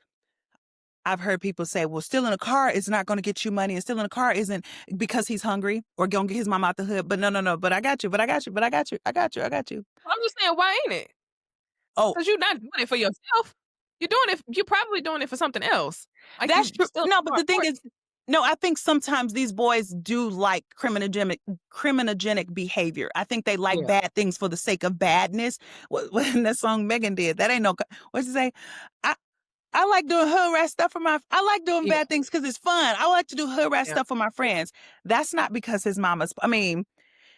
I've heard people say, "Well, stealing a car is not gonna get you money, and stealing a car isn't because he's hungry or gonna get his mom out the hood." But no, no, no, but I got you, but I got you, but I got you, I got you, I got you. I'm just saying, why ain't it? Oh, 'Cause you're not doing it for yourself. You're probably doing it for something else. Like, that's you true. still No, but the thing important. is, no, I think sometimes these boys do like criminogenic behavior. I think they like Yeah, bad things for the sake of badness. What in that song Megan did, that ain't no. What'd you say? I I like doing hood rat stuff for I like doing yeah, bad things because it's fun. I like to do hood rat yeah. stuff for my friends. That's not because his mama's. I mean,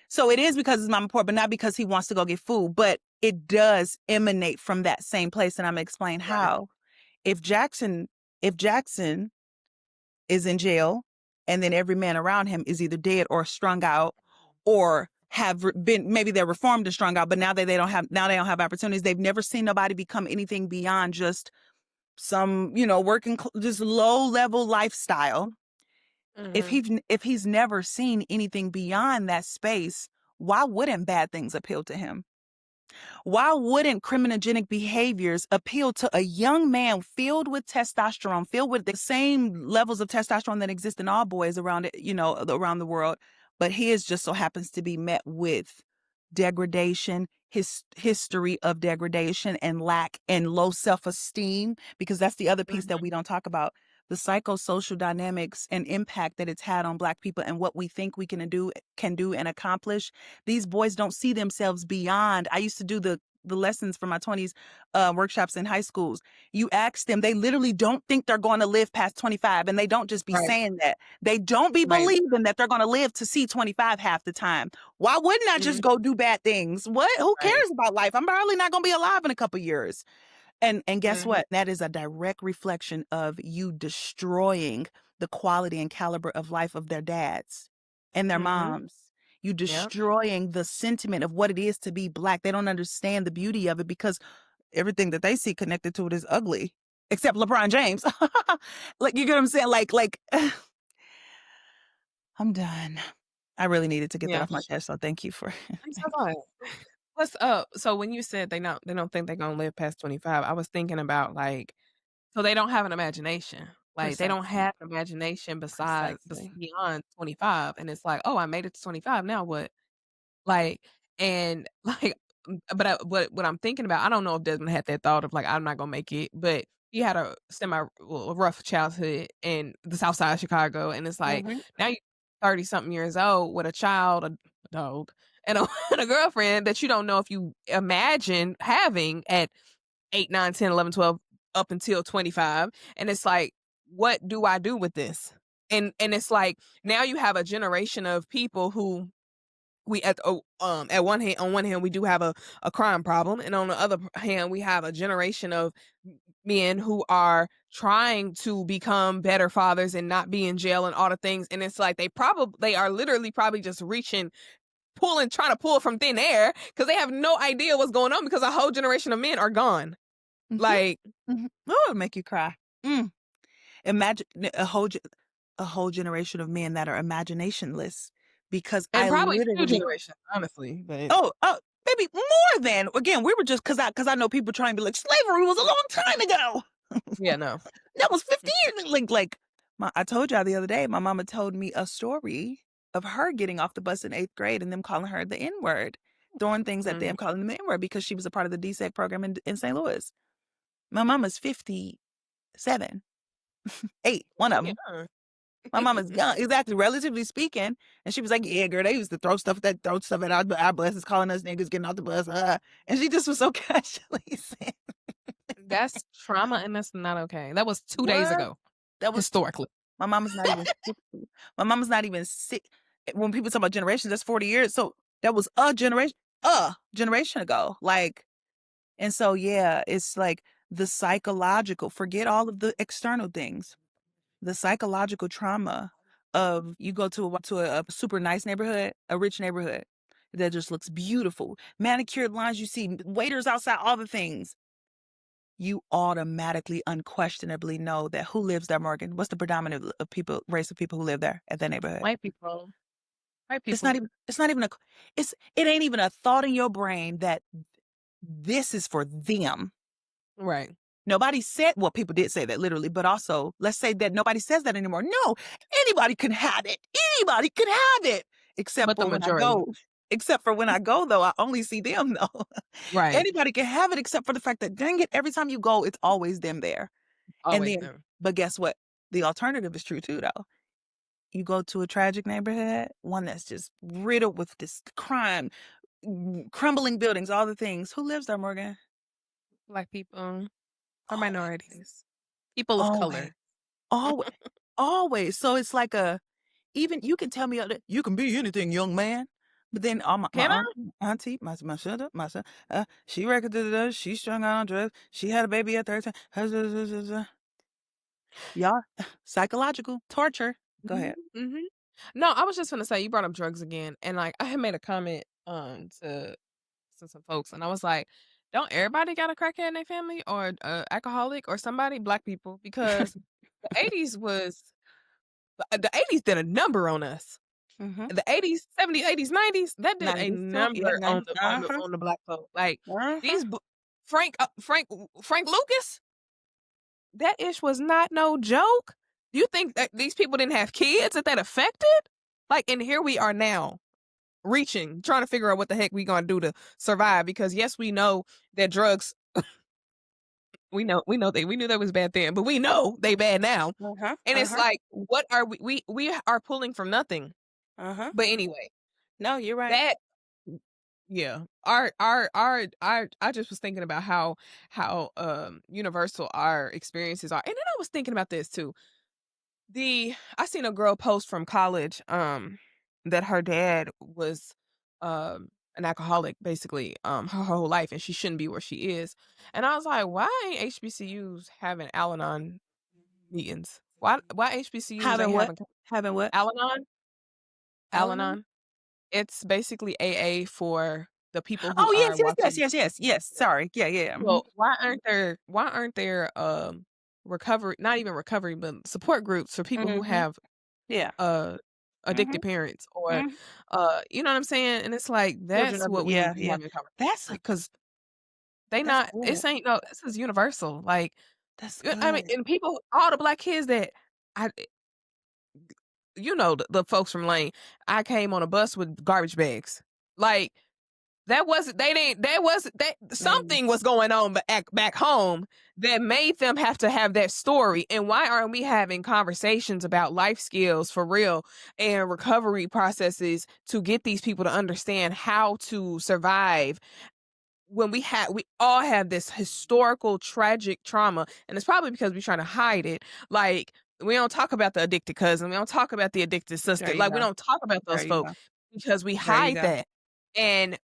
so it is because his mama poor, but not because he wants to go get food. But it does emanate from that same place, and I'm gonna explain Right, how. If Jackson, if Jackson is in jail, and then every man around him is either dead or strung out, or have been maybe they're reformed and strung out, but now they don't have opportunities. They've never seen nobody become anything beyond just some working just low level lifestyle. mhm. If he's never seen anything beyond that space, why wouldn't bad things appeal to him? Why wouldn't criminogenic behaviors appeal to a young man filled with testosterone, filled with the same levels of testosterone that exist in all boys around the world, but his just so happens to be met with degradation, his history of degradation and lack and low self-esteem, because that's the other piece that Mhm. we don't talk about. the psychosocial dynamics and impact that it's had on Black people and what we think we can do and accomplish. These boys don't see themselves beyond. I used to do the lessons for my 20s workshops in high schools. You ask them, they literally don't think they're going to live past 25, and they don't just be Right, saying that. They don't be right. believing that they're going to live to see 25 half the time. Why wouldn't I Mhm, just go do bad things? What? Who right. cares about life? I'm probably not going to be alive in a couple years. And guess Mhm, what? That is a direct reflection of you destroying the quality and caliber of life of their dads and their mhm. moms. You Yep. destroying the sentiment of what it is to be Black. They don't understand the beauty of it because everything that they see connected to it is ugly, except LeBron James. Like, you get what I'm saying? Like, I'm done. I really needed to get that Yeah. off my chest, so thank you for I'm so glad. What's up? So when you said they don't think they're gonna live past 25, I was thinking about, like, so they don't have an imagination. Like, they don't Precisely. have an imagination Precisely. beyond 25, and it's like, "Oh, I made it to 25, now what?" Like, and, like, but what I'm thinking about, I don't know if Desmond had that thought of, like, "I'm not gonna make it," but he had a well, a rough childhood in the South Side of Chicago, and it's like, Mhm. now you 30 something years old with a child, a dog, and a and a girlfriend that you don't know if you imagine having at 8, 9, 10, 11, 12, up until 25, and it's like, "What do I do with this?" And it's like, now you have a generation of people who we at one hand on one hand we do have a crime problem, and on the other hand we have a generation of men who are trying to become better fathers and not be in jail and all the things, and it's like they are literally probably just reaching, pulling, trying to pull from thin air because they have no idea what's going on because a whole generation of men are gone, Mhm. like, Mhm. Oh, it'll make you cry. Mm. Imagine a whole generation of men that are imaginationless because and I probably 2 literally generations, honestly, but oh, maybe more than again, we were just because I know people trying to be like, "Slavery was a long time ago." yeah, no. That was 50 years like, I told y'all the other day, my mama told me a story of her getting off the bus in 8th grade and them calling her the N-word, throwing things at Mhm. them, calling them the N-word because she was a part of the DSEC program in St. Louis. My mama's 57, 8, one of them. Yeah. My mama's young, exactly, relatively speaking, and she was like, "Yeah, girl, they used to throw stuff at our buses, calling us niggas getting off the bus," and she just was so casually saying, That's trauma, and that's not okay. That was 2 days "What?" ago, That was too historically. my mama's not even 60. My mama's not even when people talk about generations, that's 40 years, so that was a generation ago, like and so, yeah, it's like the psychological forget all of the external things. The psychological trauma of you go to a super nice neighborhood, a rich neighborhood that just looks beautiful, manicured lines, you see waiters outside, all the things. You automatically, unquestionably know that who lives there, Morgan? What's the predominant of people, race of people who live there at that neighborhood? White people. White It's people. not even. It's not even it ain't even a thought in your brain that this is for them. Right. Nobody said well, people did say that literally, but also let's say that nobody says that anymore. No, anybody can have it. Anybody can have it. Except But the for when I majority. go. Except for when I go though, I only see them though. Right. Anybody can have it except for the fact that dang it, every time you go, it's always them there. And Always then them. but guess what? The alternative is true too though. You go to a tragic neighborhood, one that's just riddled with this crime, crumbling buildings, all the things. Who lives there, Morgan? Black people or Always. minorities. People of Always. color. Always. Always. So it's like a even you can tell me you can be anything, young man. But then all my Can I? auntie, my son, she record, she strung out on drugs. She had a baby at 13. Y'all, psychological torture. Go Mhm, ahead. mhm. No, I was just gonna say, you brought up drugs again, and, like, I had made a comment, to some folks, and I was like, "Don't everybody got a crackhead in their family or a alcoholic or somebody?" Black people, because the '80s was the '80s did a number on us. Mm-hmm. The '80s, '70s, '80s, '90s, that did a 90s too. Yeah, number on 90s. the on the black folk. Like, Uh-huh. these b Frank Lucas, that ish was not no joke. Do you think that these people didn't have kids that affected? Like, and here we are now, reaching, trying to figure out what the heck we gonna do to survive, because, yes, we know that drugs we knew that was bad then, but we know they bad now. Uh-huh, And it's uh-huh, like, what are we are pulling from nothing. uh-huh. But anyway, No, you're right. that yeah. I just was thinking about how universal our experiences are. And then I was thinking about this too. I seen a girl post from college, that her dad was an alcoholic basically, her whole life, and she shouldn't be where she is. And I was like, why ain't HBCUs having Al-Anon meetings? Why HBCUs Having ain't what? having Having what? Al-Anon? Al-Anon? Al-Anon? It's basically AA for the people who Oh, are yes, yes, yes, walking. yes, yes, yes. Sorry. Yeah, yeah. Mhm. Well, why aren't there recovery, not even recovery, but support groups for people who Mhm. have Yeah. uh, Mhm. addicted parents or, Mhm. you know what I'm saying? And it's like, Children that's of the what we need yeah, to be yeah. having a conversation That's a with, 'cause they that's not good. this ain't no this is universal, like, That's I mean, good. and people all the black kids that I the folks from Lane, I came on a bus with garbage bags. Like, that wasn't they didn't that was that Mm. something was going on back home that made them have to have that story. And why aren't we having conversations about life skills for real and recovery processes to get these people to understand how to survive when we all have this historical tragic trauma, and it's probably because we're trying to hide it. Like, we don't talk about the addicted cousin, we don't talk about the addicted There sister, you like, we go. don't talk about There those you folk go. because we There you hide go. that. And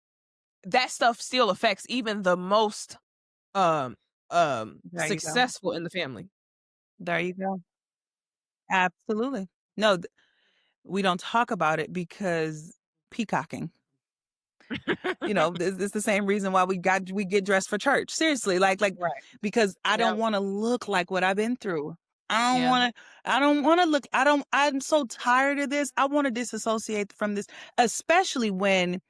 that stuff still affects even the most um There you go. successful in the family. There you go. Absolutely. No, we don't talk about it because peacocking. It's the same reason why we get dressed for church. Seriously, like Right. because I Yeah. don't want to look like what I've been through. I don't Yeah. want to I don't want to look I'm so tired of this. I want to disassociate from this, especially when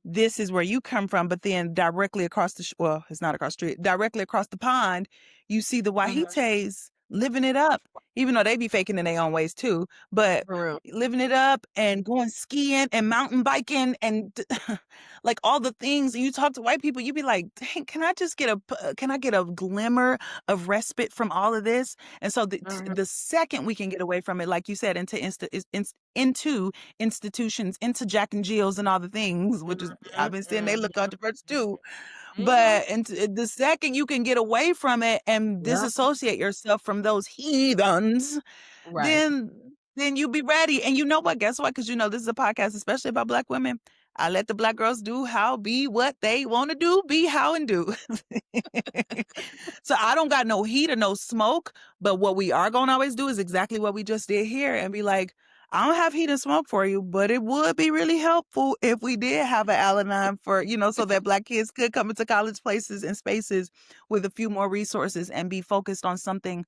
this is where you come from, but then directly across well, it's not across the street, directly across the pond, you see the Mhm. Wahites living it up, even though they be faking in their own ways too, but For real. living it up and going skiing and mountain biking and like all the things. And you talk to white people, you be like, dang, can I get a glimmer of respite from all of this? And so Mhm. the second we can get away from it, like you said, into institutions, into Jack and Jill's and all the things, which is Mhm. I've been saying they look Mhm. controversial too. Mhm. But and the second you can get away from it and Yep. disassociate yourself from those heathens, Right. then you be ready. And you know what? Guess what? Because this is a podcast, especially about Black women. I let the Black girls do how, be what they want to do, be how, and do. So I don't got no heat or no smoke. But what we are going to always do is exactly what we just did here and be like, I don't have heat and smoke for you, but it would be really helpful if we did have an Al-Anon for, so that Black kids could come into college places and spaces with a few more resources and be focused on something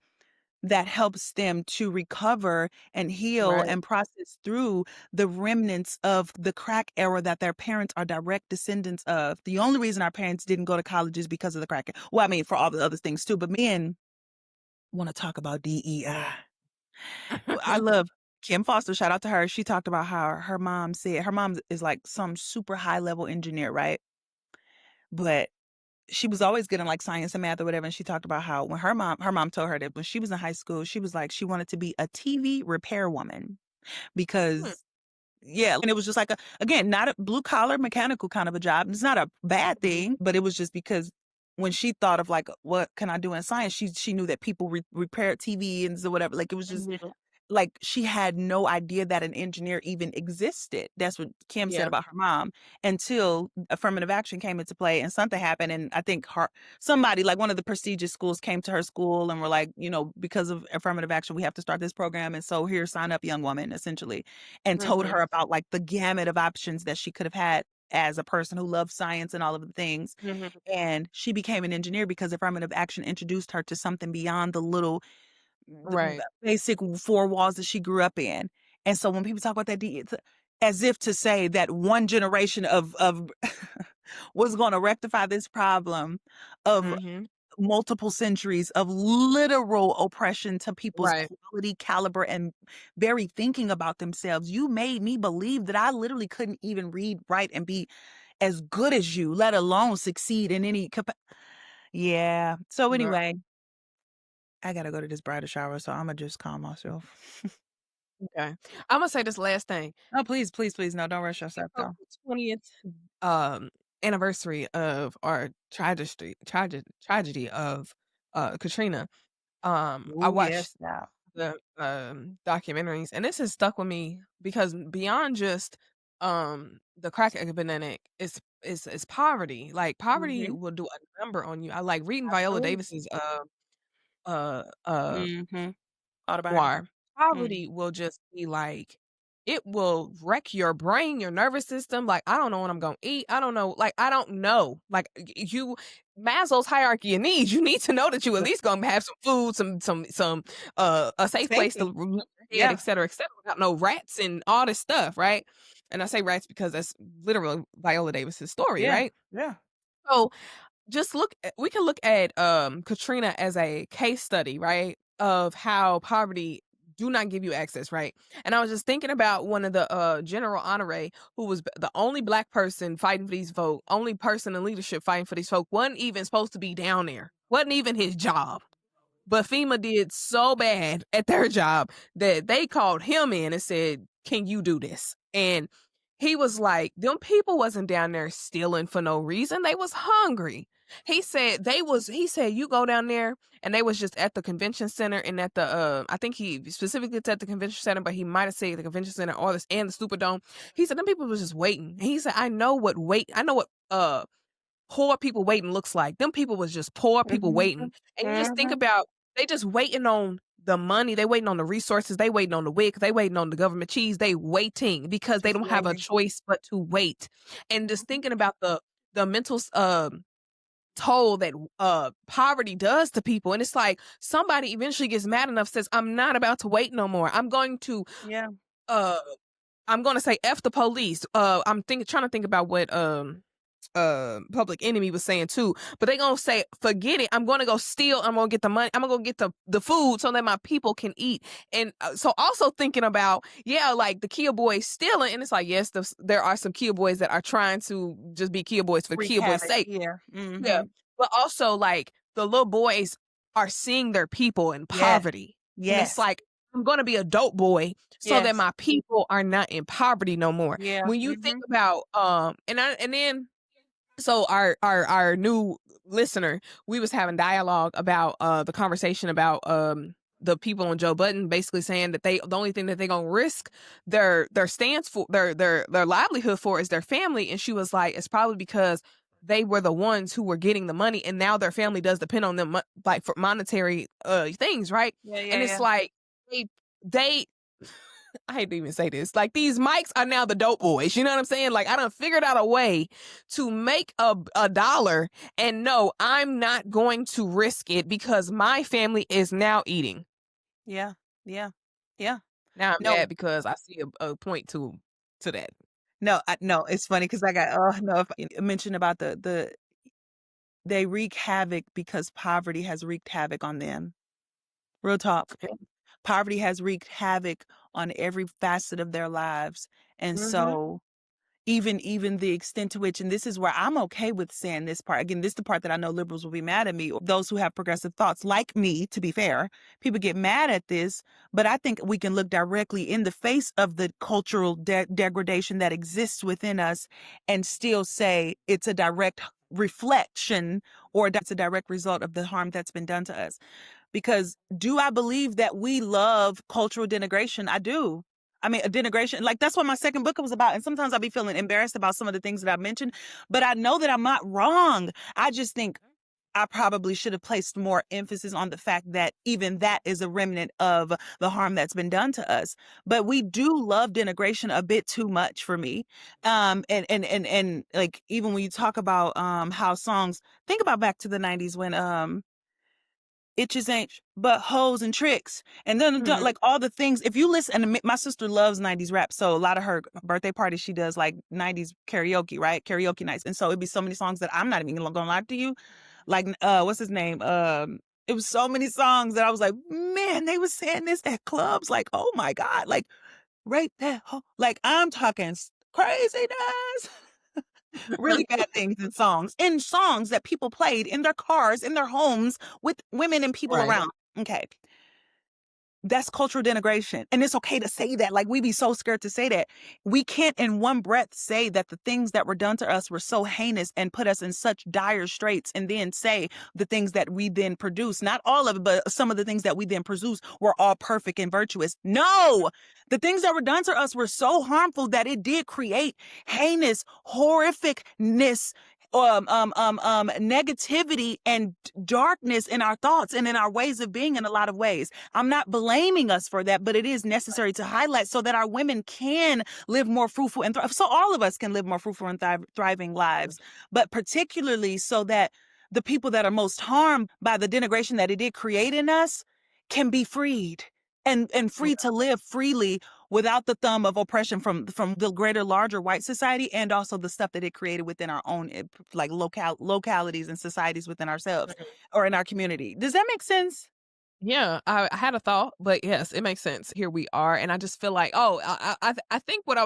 that helps them to recover and heal Right. and process through the remnants of the crack era that their parents are direct descendants of. The only reason our parents didn't go to college is because of the crack. Well, I mean, for all the other things too, but men want to talk about DEI. I love Kim Foster. Shout out to her. She talked about how her mom said her mom is like some super high level engineer, right? But she was always good in like science and math or whatever. And she talked about how when her mom told her that when she was in high school, she was like, she wanted to be a TV repair woman Hmm. because yeah, and it was just like again, not a blue collar mechanical kind of a job. It's not a bad Mhm. thing, but it was just because when she thought of like what can I do in science, she knew that people repair TV and so whatever. Like it was just Mhm. like she had no idea that an engineer even existed. That's what Kim said Yeah. about her mom until affirmative action came into play and something happened. And I think somebody like one of the prestigious schools came to her school and were like, because of affirmative action, we have to start this program. And so here, sign up, young woman, essentially, and told Mhm. her about like the gamut of options that she could have had as a person who loves science and all of the things. Mhm. And she became an engineer because affirmative action introduced her to something beyond the little the Right. basic 4 walls that she grew up in. And so when people talk about that, it's as if to say that one generation of was gonna rectify this problem of Mhm. multiple centuries of literal oppression to people's Right. quality, caliber, and very thinking about themselves. You made me believe that I literally couldn't even read, write, and be as good as you, let alone succeed in any Yeah. So Right. anyway, I gotta go to this bridal shower, so Imma just calm myself. Okay. Imma say this last thing. Oh, please, please, please, no, don't rush We yourself, approach though. the 20th, um, anniversary of our tragedy of, Katrina. I Ooh, watched yes, now. the, documentaries, and this has stuck with me because beyond just, the crack epidemic, is poverty. Like, poverty Mhm. will do a number on you. I like reading Viola Absolutely. Davis's, uh, uh Mhm. Autobiography. Noir. Mhm. Poverty will just be like it will wreck your brain, your nervous system, like, I don't know what I'm gonna eat, I don't know like, I don't know, like, you Maslow's hierarchy of needs, you need to know that you at Yeah. least gonna have some food, a safe place to Safety. root your head, Yeah. etcetera, without no rats and all this stuff, right? And I say rats because that's literally Viola Davis's story, Yeah. right? Yeah. So just look at we can look at, Katrina as a case study, right, of how poverty do not give you access, right? And I was just thinking about one of the, General Honore, who was the only black person fighting for these folk, only person in leadership fighting for these folk, wasn't even supposed to be down there, wasn't even his job. But FEMA did so bad at their job that they called him in and said, "Can you do this?" And he was like, "Them people wasn't down there stealing for no reason. They was hungry." He said, "You go down there," and they was just at the convention center and at the I think he specifically said the convention center, but he might have said the convention center or this and the Superdome. He said them people was just waiting. And he said, I know what poor people waiting looks like. Them people was just poor people Mhm. waiting. And you just think Mhm. about they just waiting on the money, they waiting on the resources, they waiting on the wigs, they waiting on the government cheese, they waiting because they Just don't have a waiting. choice but to wait. And just Mhm. thinking about the mental toll that poverty does to people. And it's like somebody eventually gets mad enough, says, I'm not about to wait no more. Yeah. Uh I'm gonna say F the police. Trying to think about what Public Enemy was saying too, but they gonna say, forget it. I'm gonna go steal. I'm gonna get the money. I'm gonna go get the food so that my people can eat. And so also thinking about, yeah, like the Kia boys stealing, and it's like, yes, there are some Kia boys that are trying to just be Kia boys for Wreak Kia boys' havoc. sake. Yeah. Yeah, Mhm. but also like the little boys are seeing their people in Yes. poverty, and it's Yes. like, I'm gonna be a dope boy so that Yes. my people are not in poverty no more. Yeah. When you think Mhm. about and then so our new listener, we was having dialogue about the conversation about the people on Joe Budden basically saying that the only thing that they gonna risk their stance for their livelihood for is their family. And she was like, it's probably because they were the ones who were getting the money and now their family does depend on them like for monetary things, right? Yeah, And yeah, it's yeah. like they I hate to even say this. Like these mics are now the dope boys. You know what I'm saying? Like I done figured out a way to make a dollar, and no, I'm not going to risk it because my family is now eating. Yeah. Yeah. Yeah. Now I'm No, mad because I see a point to that. no, it's funny because I got oh, no, if I mentioned about the they wreak havoc because poverty has wreaked havoc on them. Real talk. Poverty has wreaked havoc on every facet of their lives, and Mm-hmm. so even the extent to which, and this is where I'm okay with saying this part. Again, this is the part that I know liberals will be mad at me, or those who have progressive thoughts like me, to be fair. People get mad at this, but I think we can look directly in the face of the cultural degradation that exists within us and still say it's a direct reflection or that's a direct result of the harm that's been done to us. Because do I believe that we love cultural denigration? I do. I mean, a denigration, like that's what my second book was about. And sometimes I'll be feeling embarrassed about some of the things that I've mentioned, but I know that I'm not wrong. I just think I probably should have placed more emphasis on the fact that even that is a remnant of the harm that's been done to us. But we do love denigration a bit too much for me. And like even when you talk about how songs, think about back to the 90s when itches ain't but hoes and tricks. And then Mm-hmm. like all the things, if you listen, and my sister loves 90s rap. So a lot of her birthday parties, she does like 90s karaoke, right? Karaoke nights. And so it'd be so many songs that I'm not even gonna lie to you. Like, what's his name? It was so many songs that I was like, man, they was saying this at clubs. Like, oh my God, like rape that hoe. Like I'm talking craziness. Really bad things in songs that people played in their cars, in their homes with women and people Right. around. Okay. That's cultural denigration. And it's okay to say that. Like, we be so scared to say that. We can't in one breath say that the things that were done to us were so heinous and put us in such dire straits, and then say the things that we then produce, not all of it, but some of the things that we then produce were all perfect and virtuous. No, the things that were done to us were so harmful that it did create heinous, horrificness, negativity and darkness in our thoughts and in our ways of being in a lot of ways. I'm not blaming us for that, but it is necessary to highlight so that our women can live more fruitful and so all of us can live more fruitful and thriving lives, but particularly so that the people that are most harmed by the denigration that it did create in us can be freed and Yeah. free to live freely without the thumb of oppression from the greater larger white society, and also the stuff that it created within our own like localities and societies within ourselves or in our community. Does that make sense? Yeah, I had a thought, but yes, it makes sense. Here we are, and I just feel like, oh, I think what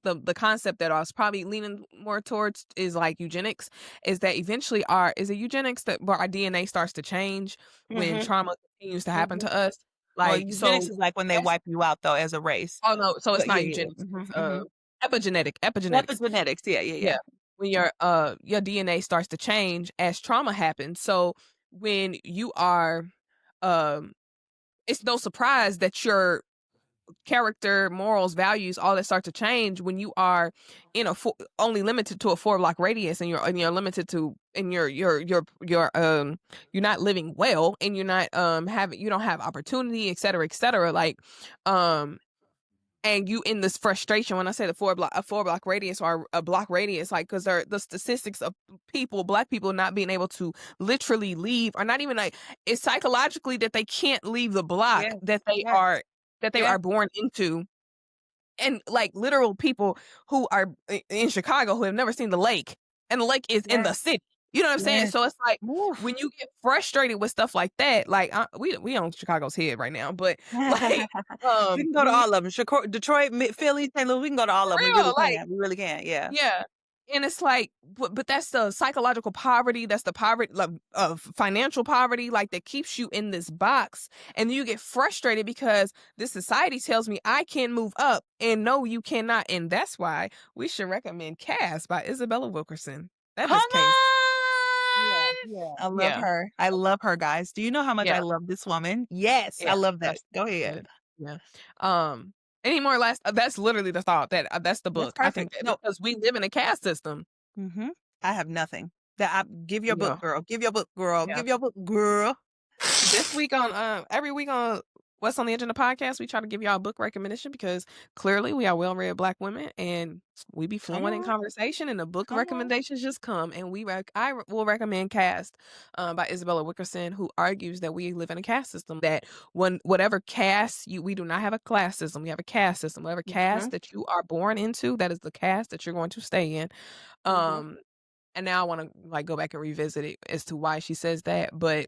the concept that I was probably leaning more towards is like eugenics. Is that eventually is it eugenics that where our DNA starts to change when Mhm, trauma continues to happen mhm. to us? Well, Like eugenics so, is like when they that's wipe you out though as a race. oh no, so it's But yeah, not yeah, eugenics. yeah. It's Mhm, mhm. epigenetics. Epigenetics, yeah, yeah, Yeah, yeah. when your DNA starts to change as trauma happens. So when you are um it's no surprise that your character, morals, values, all that start to change when you are in only limited to a 4 block radius, and you're limited to and you're not living well, and you're not having you don't have opportunity, et cetera, like um and you in this frustration. When I say a 4 block radius or a block radius, like because the statistics of black people not being able to literally leave, or not even like it's psychologically that they can't leave the block Yes, yes, that they yes, are born into, and like literal people who are in Chicago who have never seen the lake, and the lake is in yes, the city. You know what I'm saying? yes. So it's like when Oof. you get frustrated with stuff like that, like we on Chicago's head right now, but like We can go to when you all of them. Detroit, Philly, St. Louis. We can go to all of them. We really real like can. We really can. Yeah. yeah. And it's like, but that's the psychological poverty. That's the poverty, like, of financial poverty, like that keeps you in this box. And you get frustrated because this society tells me I can move up, and no, you cannot. And that's why we should recommend Cass by Isabella Wilkerson. That Come just came. Yeah, on! yeah, I love yeah, her. I love her, guys. Do you know how much I yeah, love this woman? Yes, I yeah. love that. That's Go ahead. good. Yeah. Um. Any more last? That's literally the thought that that's the That's book. I think perfect. that No. because we live in a caste system. Mhm. I have nothing. Give your book, Yeah. girl. Give your book, girl. Yeah. Give your book, girl. This week on every week on What's on the Agenda podcast, we try to give y'all a book recommendation because clearly we are well-read black women, and we be Come fluent in on. conversation, and the book Come on. recommendations just come, and will recommend Caste by Isabella Wilkerson, who argues that we live in a caste system, that when whatever caste we do not have a class system, we have a caste system. Whatever caste Mhm. that you are born into, that is the caste that you're going to stay in. Mhm. Um and now I want to like go back and revisit it as to why she says that, but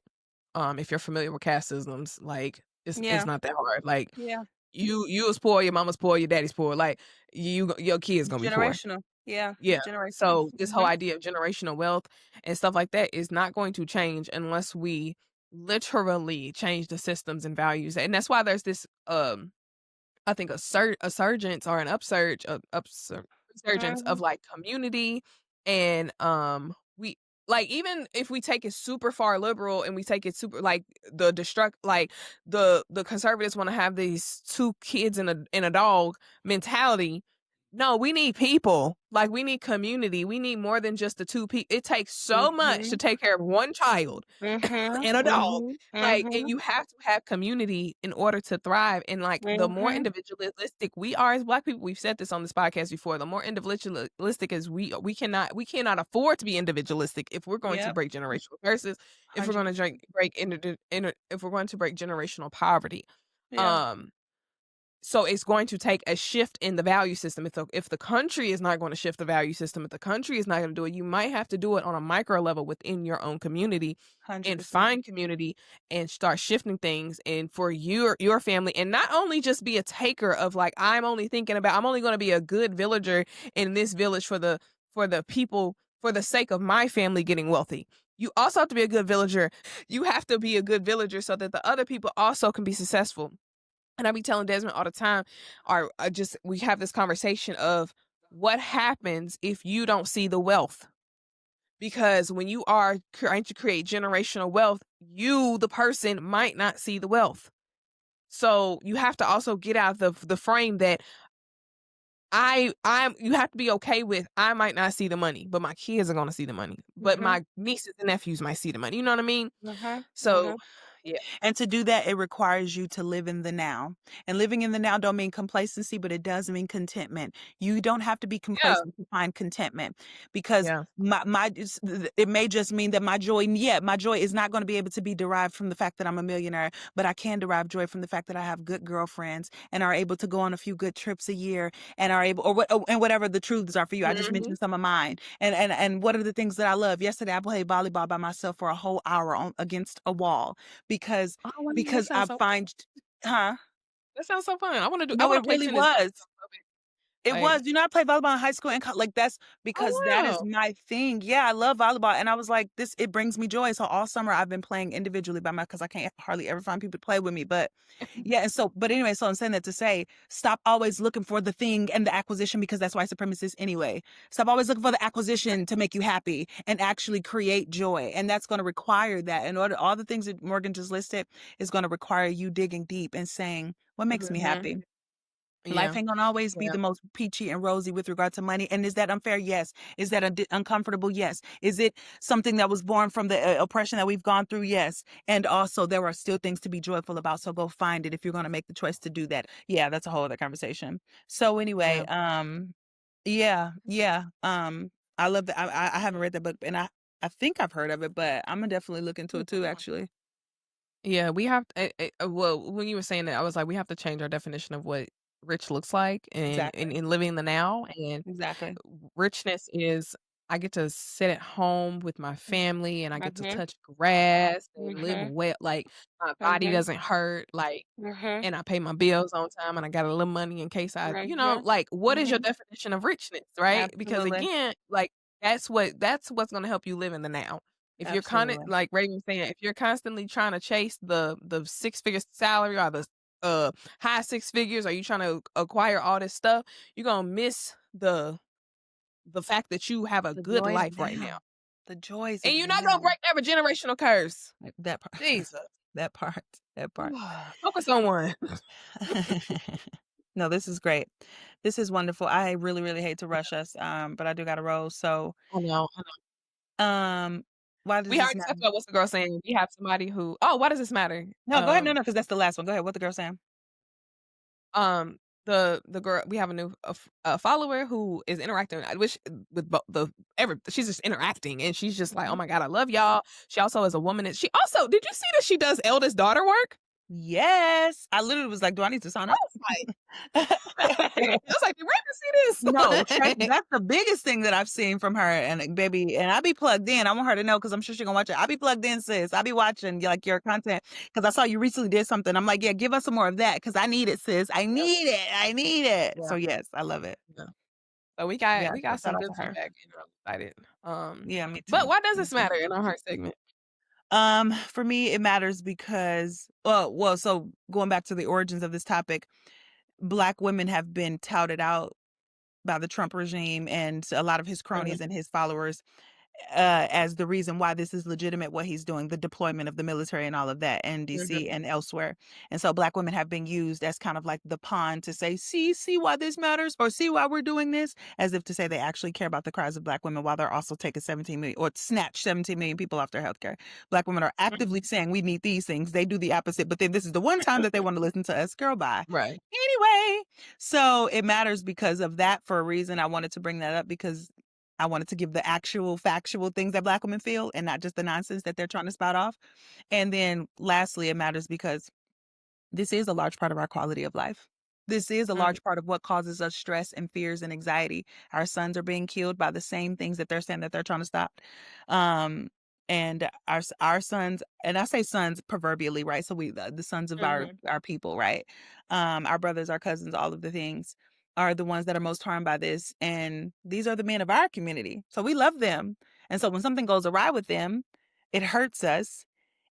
if you're familiar with caste systems, like it's Yeah. not that hard. Like Yeah. you was poor, your mama's poor, your daddy's poor. Like your kid's gonna be poor. Generational. Yeah. Yeah. It's generational. So this whole Mhm. idea of generational wealth and stuff like that is not going to change unless we literally change the systems and values. And that's why there's this I think a surgence or an resurgence of Mhm. like community, and we like even if we take it super far liberal and we take it super like the conservatives want to have these 2 kids and a dog mentality. No, we need people. Like we need community. We need more than just the 2 people. It takes so much to Mhm. take care of one child Mhm. and a dog. Mhm. Like, and Mhm. you have to have community in order to thrive. And like the more Mhm. individualistic we are as black people, we've said this on this podcast before, the more individualistic as we cannot afford to be individualistic if we're going to Yep. break generational curses, if we're going to 100%. if we're going to break generational poverty. Yeah. Um so it's going to take a shift in the value system. If the country is not going to shift the value system, if the country is not going to do it, you might have to do it on a micro level within your own community, and 100%. find community and start shifting things, and for your family, and not only just be a taker of like I'm only going to be a good villager in this village for the people for the sake of my family getting wealthy. You also have to be a good villager. You have to be a good villager so that the other people also can be successful. And I be telling Desmond all the time, or just we have this conversation of what happens if you don't see the wealth? Because when you are trying to create generational wealth, you, the person, might not see the wealth. So you have to also get out the frame that I'm you have to be okay with I might not see the money, but my kids are gonna see the money. But Mhm, my nieces and nephews might see the money. You know what I mean? mhm, So mhm. yeah. And to do that, it requires you to live in the now. And living in the now don't mean complacency, but it does mean contentment. You don't have to be Yeah. complacent to find contentment because Yeah. it may just mean that my joy is not going to be able to be derived from the fact that I'm a millionaire, but I can derive joy from the fact that I have good girlfriends and are able to go on a few good trips a year and are able and whatever the truths are for you. I just Mhm. mentioned some of mine. And what are the things that I love? Yesterday I played volleyball by myself for a whole hour against a wall because Oh, wow, that because I sounds so find Huh? that sounds so fun. I No, wanna it play really tennis by was. myself so It bad. was. Like, You know, I played volleyball in high school and like that's because oh, that is wow. my thing. Yeah, I love volleyball. And I was like, this, it brings me joy. So all summer I've been playing individually by my because I can't hardly ever find people to play with me. But yeah, and so, but anyway, so I'm saying that to say, stop always looking for the thing and the acquisition because that's white supremacists anyway. Stop always looking for the acquisition to make you happy and actually create joy. And that's going to require that in order, all the things that Morgan just listed is going to require you digging deep and saying, what makes me Mhm. happy? Life Yeah. ain't gonna always be Yeah. the most peachy and rosy with regard to money. And is that unfair? Yes. Is that uncomfortable? Yes. Is it something that was born from the oppression that we've gone through? Yes. And also, there are still things to be joyful about. So go find it if you're gonna make the choice to do that. Yeah, that's a whole other conversation. So anyway, Yeah. yeah, yeah. I love that. I haven't read that book, and I think I've heard of it, but I'm gonna definitely look into it too. Actually, Yeah, we have well, when you were saying that, I was like, we have to change our definition of what rich looks like and exactly, in living in the now. And exactly. richness is I get to sit at home with my family and I get to Mhm, touch grass and live mhm, well. Like my body mhm, doesn't hurt. Like mhm, and I pay my bills on time and I got a little money in case mhm, like what is your mhm. definition of richness, right? Because Absolutely. again, like that's what's gonna help you live in the now. If you're Absolutely. like Reagan was saying, if you're constantly trying to chase the six-figure salary or the high six figures, or you trying to acquire all this stuff, you're gonna miss the fact that you have a The good joys life of right now. now. The joys And of you're not gonna now. break every generational curse. That part. Jesus. That part. That part. Focus on one. No, this is great. This is wonderful. I really, really hate to rush us, but I do gotta roll. So, I know. um, why We does this already matter? talked about what's the girl saying. We have somebody who why does this matter? No, go ahead. No, no, because that's the last one. Go ahead. What the girl saying? Um, the girl we have a new a follower who is interacting, I wish with the every she's just interacting and she's just like, "Oh Mhm. my god, I love y'all." She also is a woman and she also did you see that she does eldest daughter work? Yes. I literally was like, do I need to sign I up? was like I was like, "Did Raven No, see this?" that's the biggest thing that I've seen from her, and, baby, and I be plugged in. I want her to know because 'cause I'm sure she gonna watch it. I be plugged in, sis. I be watching, like, your content because I saw you recently did something. I'm like, "Yeah, give us some more of that because I need it, sis. I Yeah, need it. I need it." yeah, So, yes, I love it. yeah. So Yeah, we so got shout some out good to her. feedback and I'm excited. Yeah, me But too. why does Me this too. matter in our heart segment? For me, it matters because so going back to the origins of this topic, Black women have been touted out by the Trump regime and a lot of his Mhm, cronies and his followers as the reason why this is legitimate what he's doing, the deployment of the military and all of that in DC mhm, and elsewhere. And so Black women have been used as kind of like the pawn to say, see why this matters or see why we're doing this, as if to say they actually care about the cries of Black women while they're also taking 17 million or snatch 17 million people off their healthcare. Black women are mhm. actively saying we need these things. They do the opposite, but then this is the one time that they want to listen to us. Girl, bye. Right. Anyway, so it matters because of that for a reason. I wanted to bring that up because I wanted to give the actual factual things that Black women feel and not just the nonsense that they're trying to spout off. And then lastly, it matters because this is a large part of our quality of life. This is a Mhm, large part of what causes us stress and fears and anxiety. Our sons are being killed by the same things that they're saying that they're trying to stop. Um, and our sons, and I say sons proverbially, right? So the sons of mhm, our people, right? Our brothers, our cousins, all of the things are the ones that are most harmed by this. And these are the men of our community. So we love them. And so when something goes awry with them, it hurts us.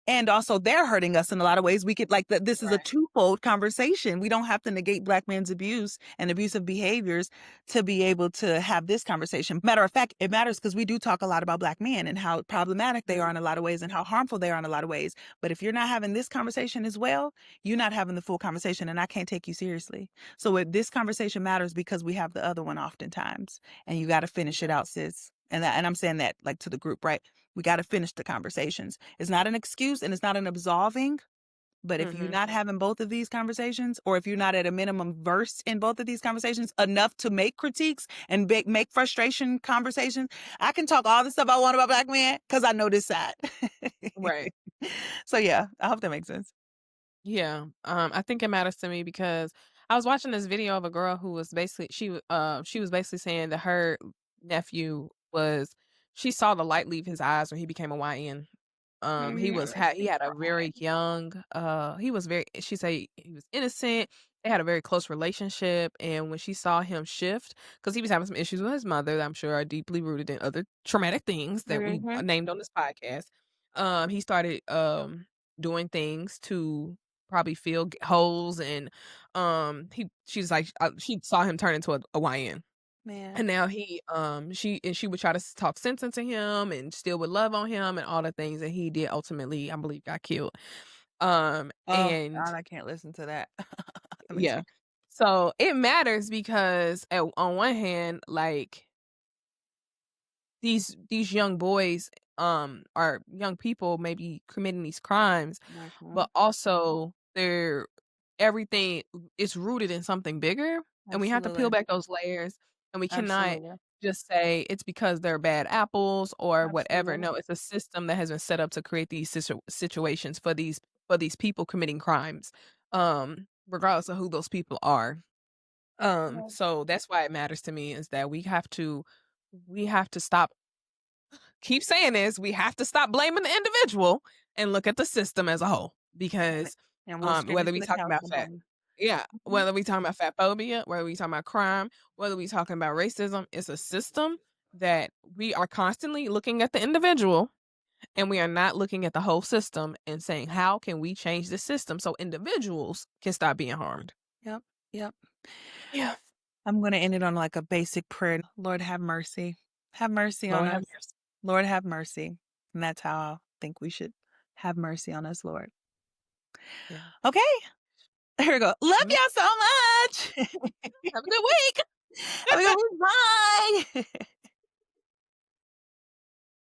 And also they're hurting us in a lot of ways. We could like that this is a Right. twofold conversation. We don't have to negate black men's abuse and abusive behaviors to be able to have this conversation. Matter of fact, it matters because we do talk a lot about black men and how problematic they are in a lot of ways and how harmful they are in a lot of ways. But if you're not having this conversation as well, you're not having the full conversation and I can't take you seriously. So this conversation matters because we have the other one oftentimes and you got to finish it Yeah. out, sis. And I'm saying that like to the group, right? We got to finish the conversations. It's not an excuse and it's not an absolving, but if you're Mhm. not having both of these conversations, or if you're not at a minimum versed in both of these conversations enough to make critiques and make frustration conversations, I can talk all the stuff I want about black men because I know this side. Right. So yeah, I hope that makes sense. Yeah, I think it matters to me because I was watching this video of a girl who was basically she was basically saying that her nephew was she saw the light leave his eyes when he became a YN. He had a very young he was very she said he was innocent. They had a very close relationship, and when she saw him shift, because he was having some issues with his mother that I'm sure are deeply rooted in other traumatic things that we Mm-hmm. named on this podcast. He started doing things to probably fill holes, and she's like she saw him turn into a YN. Man. And now she would try to talk sense into him and still would love on him and all the things that he did ultimately, I believe, got killed. Oh And God, I can't listen to that. That makes yeah. me So it matters because on one hand, like these young boys, are young people maybe committing these crimes, Mhm. but also they're everything is rooted in something bigger, and we have to peel Absolutely. back those layers, and we cannot Absolutely. just say it's because they're bad apples or whatever. Absolutely. No, it's a system that has been set up to create these situations for these people committing crimes, regardless of who those people are. Yeah. So that's why it matters to me is that we have to stop keep saying this, we have to stop blaming the individual and look at the system as a whole And because we'll stray whether to we the talking cows about come fat home. yeah, Mhm. whether we talking about fat phobia, whether we talking about crime, whether we talking about racism, it's a system that we are constantly looking at the individual and we are not looking at the whole system and saying how can we change the system so individuals can stop being harmed. Yep. Yep. Yeah. I'm gonna end it on like a basic prayer. Lord have mercy. Have mercy on Lord have us. mercy. Lord have mercy. And that's how I think we should have mercy on us, Lord. Yeah. Okay. Here we go. Love Amen. y'all so much. Have a good week. Have a good week. Bye.